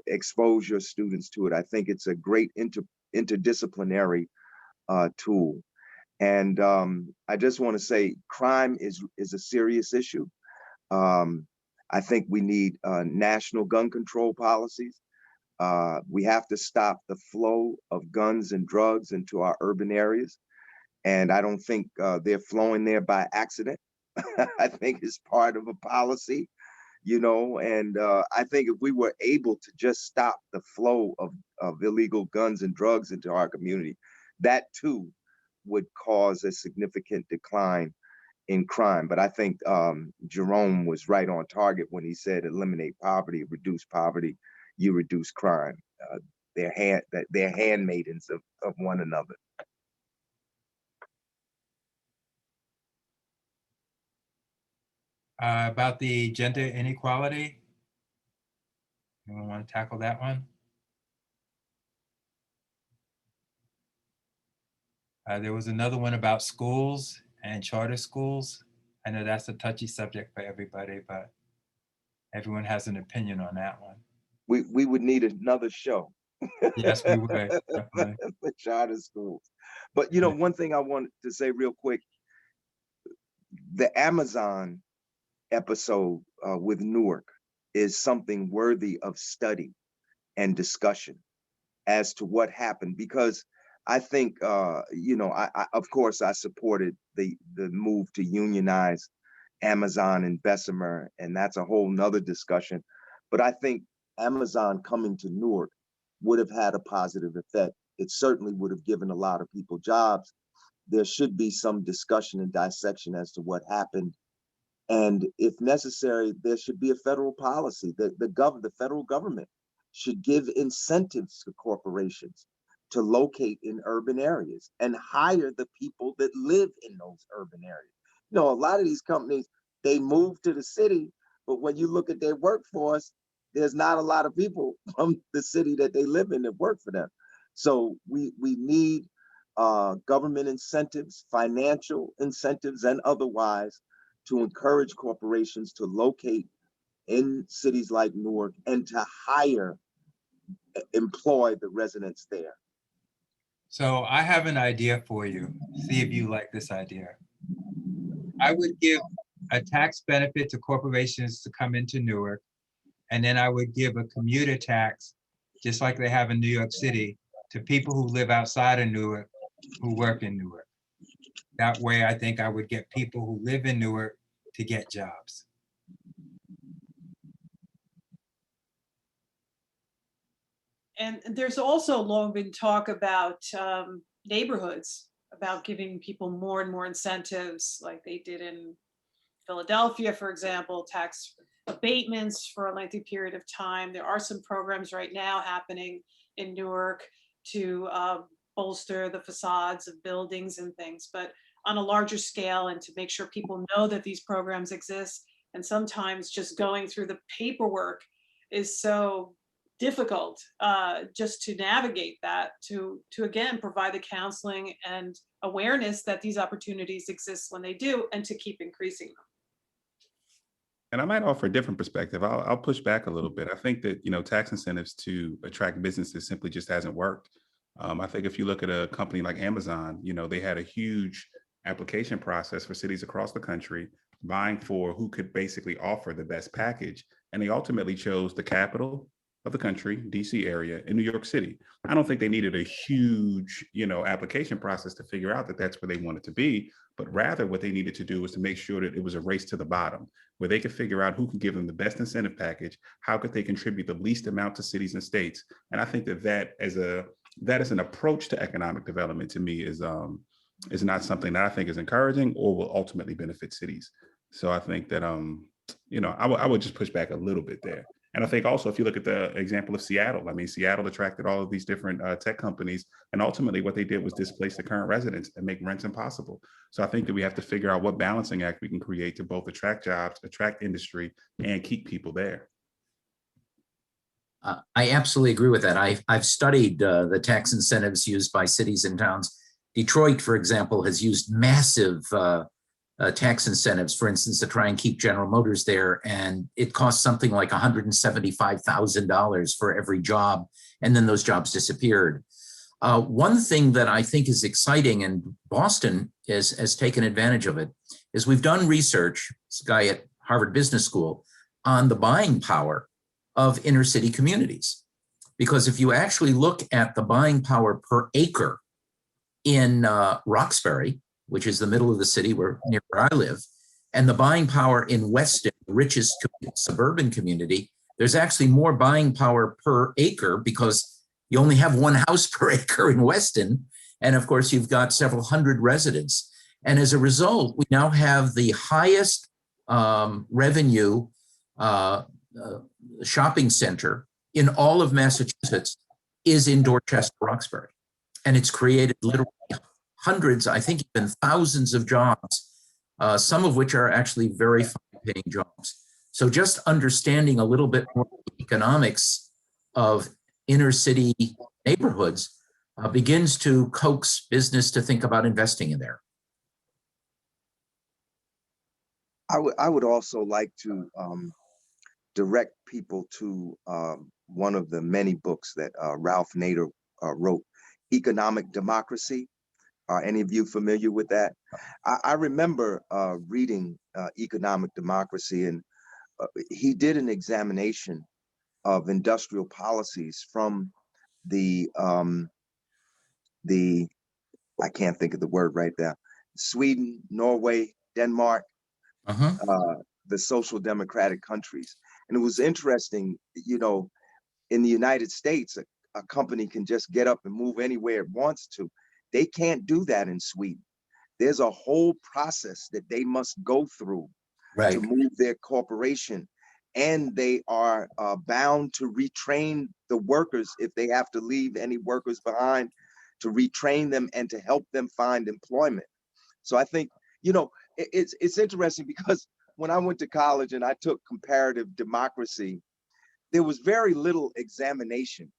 expose your students to it. I think it's a great interdisciplinary tool. And I just want to say, crime is a serious issue. I think we need national gun control policies. We have to stop the flow of guns and drugs into our urban areas. And I don't think they're flowing there by accident. I think it's part of a policy, you know, and I think if we were able to just stop the flow of illegal guns and drugs into our community, that too would cause a significant decline in crime. But I think Jerome was right on target when he said eliminate poverty, reduce poverty, you reduce crime. They're handmaidens of one another. About the gender inequality. Anyone want to tackle that one? There was another one about schools and charter schools. I know that's a touchy subject for everybody, but everyone has an opinion on that one. We would need another show. Yes, we would. Definitely. The charter schools. But you know, one thing I wanted to say real quick, the Amazon episode with Newark is something worthy of study and discussion as to what happened, because I think, you know, I of course I supported the move to unionize Amazon and Bessemer, and that's a whole nother discussion. But I think Amazon coming to Newark would have had a positive effect. It certainly would have given a lot of people jobs. There should be some discussion and dissection as to what happened. And if necessary, there should be a federal policy. The federal government should give incentives to corporations to locate in urban areas and hire the people that live in those urban areas. You know, a lot of these companies, they move to the city, but when you look at their workforce, there's not a lot of people from the city that they live in that work for them. So we need government incentives, financial incentives and otherwise, to encourage corporations to locate in cities like Newark and to employ the residents there. So I have an idea for you. See if you like this idea. I would give a tax benefit to corporations to come into Newark, and then I would give a commuter tax, just like they have in New York City, to people who live outside of Newark who work in Newark. That way, I think I would get people who live in Newark to get jobs. And there's also long been talk about neighborhoods, about giving people more and more incentives, like they did in Philadelphia, for example, tax abatements for a lengthy period of time. There are some programs right now happening in Newark to bolster the facades of buildings and things, but on a larger scale, and to make sure people know that these programs exist. And sometimes just going through the paperwork is so difficult just to navigate that, to again provide the counseling and awareness that these opportunities exist when they do, and to keep increasing them. And I might offer a different perspective. I'll push back a little bit. I think that, you know, tax incentives to attract businesses simply just hasn't worked. I think if you look at a company like Amazon, you know, they had a huge application process for cities across the country, vying for who could basically offer the best package. And they ultimately chose the capital of the country, DC area, in New York City. I don't think they needed a huge, you know, application process to figure out that that's where they wanted to be, but rather what they needed to do was to make sure that it was a race to the bottom, where they could figure out who could give them the best incentive package, how could they contribute the least amount to cities and states. And I think that as an approach to economic development, to me, is not something that I think is encouraging or will ultimately benefit cities. So I think that, you know, I would just push back a little bit there. And I think also, if you look at the example of Seattle, I mean, Seattle attracted all of these different tech companies, and ultimately what they did was displace the current residents and make rents impossible. So I think that we have to figure out what balancing act we can create to both attract jobs, attract industry, and keep people there. I absolutely agree with that. I've studied the tax incentives used by cities and towns. Detroit, for example, has used massive tax incentives, for instance, to try and keep General Motors there. And it cost something like $175,000 for every job. And then those jobs disappeared. One thing that I think is exciting, and Boston has taken advantage of it, is we've done research, this guy at Harvard Business School, on the buying power of inner city communities. Because if you actually look at the buying power per acre in Roxbury, which is the middle of the city near where I live, and the buying power in Weston, the richest suburban community, there's actually more buying power per acre because you only have one house per acre in Weston. And of course, you've got several hundred residents. And as a result, we now have the highest revenue shopping center in all of Massachusetts is in Dorchester, Roxbury. And it's created literally hundreds, I think even thousands of jobs, some of which are actually very fine paying jobs. So just understanding a little bit more economics of inner city neighborhoods begins to coax business to think about investing in there. I would also like to direct people to one of the many books that Ralph Nader wrote, Economic Democracy. Are any of you familiar with that? I remember reading Economic Democracy, and he did an examination of industrial policies from the I can't think of the word right now, Sweden, Norway, Denmark, the social democratic countries. And it was interesting, you know, in the United States, a company can just get up and move anywhere it wants to. They can't do that in Sweden. There's a whole process that they must go through to move their corporation. And they are bound to retrain the workers if they have to leave any workers behind, to retrain them and to help them find employment. So I think, you know, it's interesting because when I went to college and I took comparative democracy, there was very little examination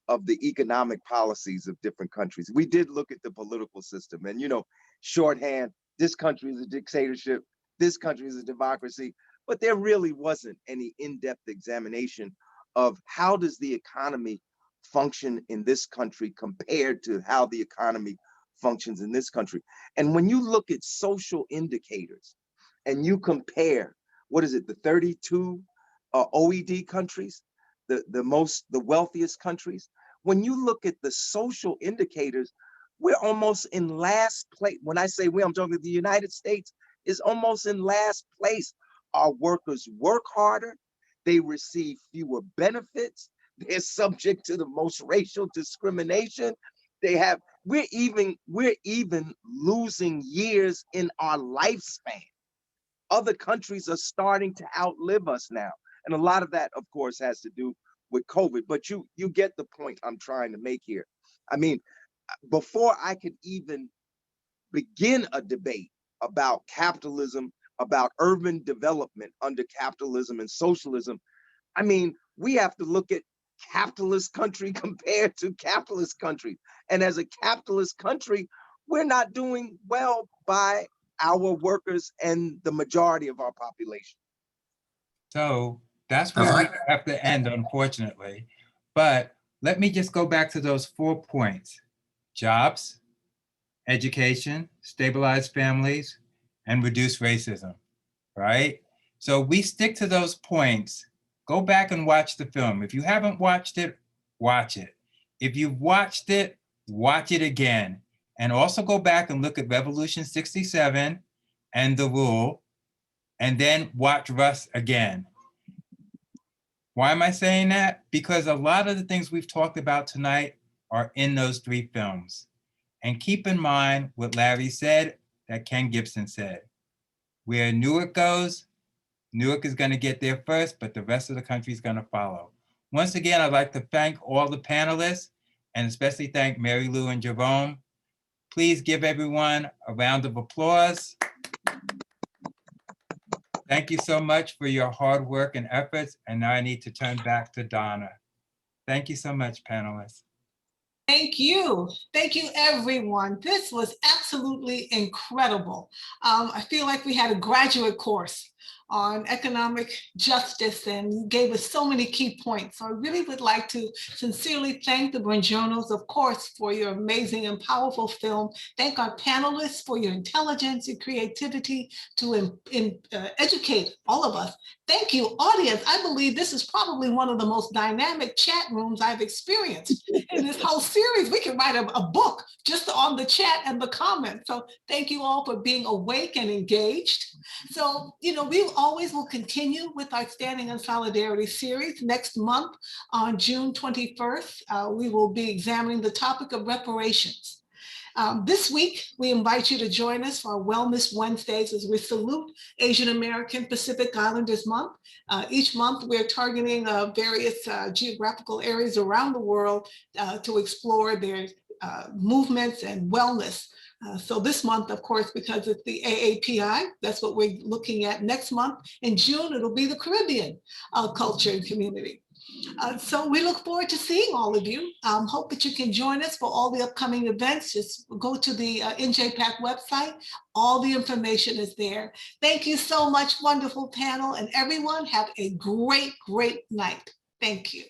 of the economic policies of different countries. We did look at the political system and, you know, shorthand, this country is a dictatorship, this country is a democracy, but there really wasn't any in-depth examination of how does the economy function in this country compared to how the economy functions in this country. And when you look at social indicators and you compare, what is it, the 32 OECD countries, the wealthiest countries, when you look at the social indicators, we're almost in last place. When I say we, I'm talking the United States is almost in last place. Our workers work harder, they receive fewer benefits, they're subject to the most racial discrimination. We're even losing years in our lifespan. Other countries are starting to outlive us now. And a lot of that, of course, has to do with COVID, but you get the point I'm trying to make here. I mean, before I could even begin a debate about capitalism, about urban development under capitalism and socialism, I mean, we have to look at capitalist country compared to capitalist country. And as a capitalist country, we're not doing well by our workers and the majority of our population. So that's where we have to end, unfortunately. But let me just go back to those 4 points: jobs, education, stabilized families, and reduce racism, right? So we stick to those points. Go back and watch the film. If you haven't watched it, watch it. If you've watched it, watch it again. And also go back and look at Revolution 67 and The Rule, and then watch Rust again. Why am I saying that? Because a lot of the things we've talked about tonight are in those 3 films. And keep in mind what Larry said, that Ken Gibson said. Where Newark goes, Newark is going to get there first, but the rest of the country is going to follow. Once again, I'd like to thank all the panelists, and especially thank Mary Lou and Jerome. Please give everyone a round of applause. Thank you so much for your hard work and efforts. And now I need to turn back to Donna. Thank you so much, panelists. Thank you. Thank you, everyone. This was absolutely incredible. I feel like we had a graduate course on economic justice and gave us so many key points. So I really would like to sincerely thank the Buongiornos, of course, for your amazing and powerful film. Thank our panelists for your intelligence and creativity to educate all of us. Thank you, audience. I believe this is probably one of the most dynamic chat rooms I've experienced in this whole series. We can write a book just on the chat and the comments. So thank you all for being awake and engaged. So, you know, we always will continue with our Standing in Solidarity series. Next month, on June 21st, we will be examining the topic of reparations. This week, we invite you to join us for our Wellness Wednesdays as we salute Asian American Pacific Islanders Month. Each month, we're targeting various geographical areas around the world to explore their movements and wellness So this month, of course, because it's the AAPI, that's what we're looking at next month. In June, it'll be the Caribbean culture and community. So we look forward to seeing all of you. Hope that you can join us for all the upcoming events. Just go to the NJPAC website. All the information is there. Thank you so much, wonderful panel, and everyone have a great, great night. Thank you.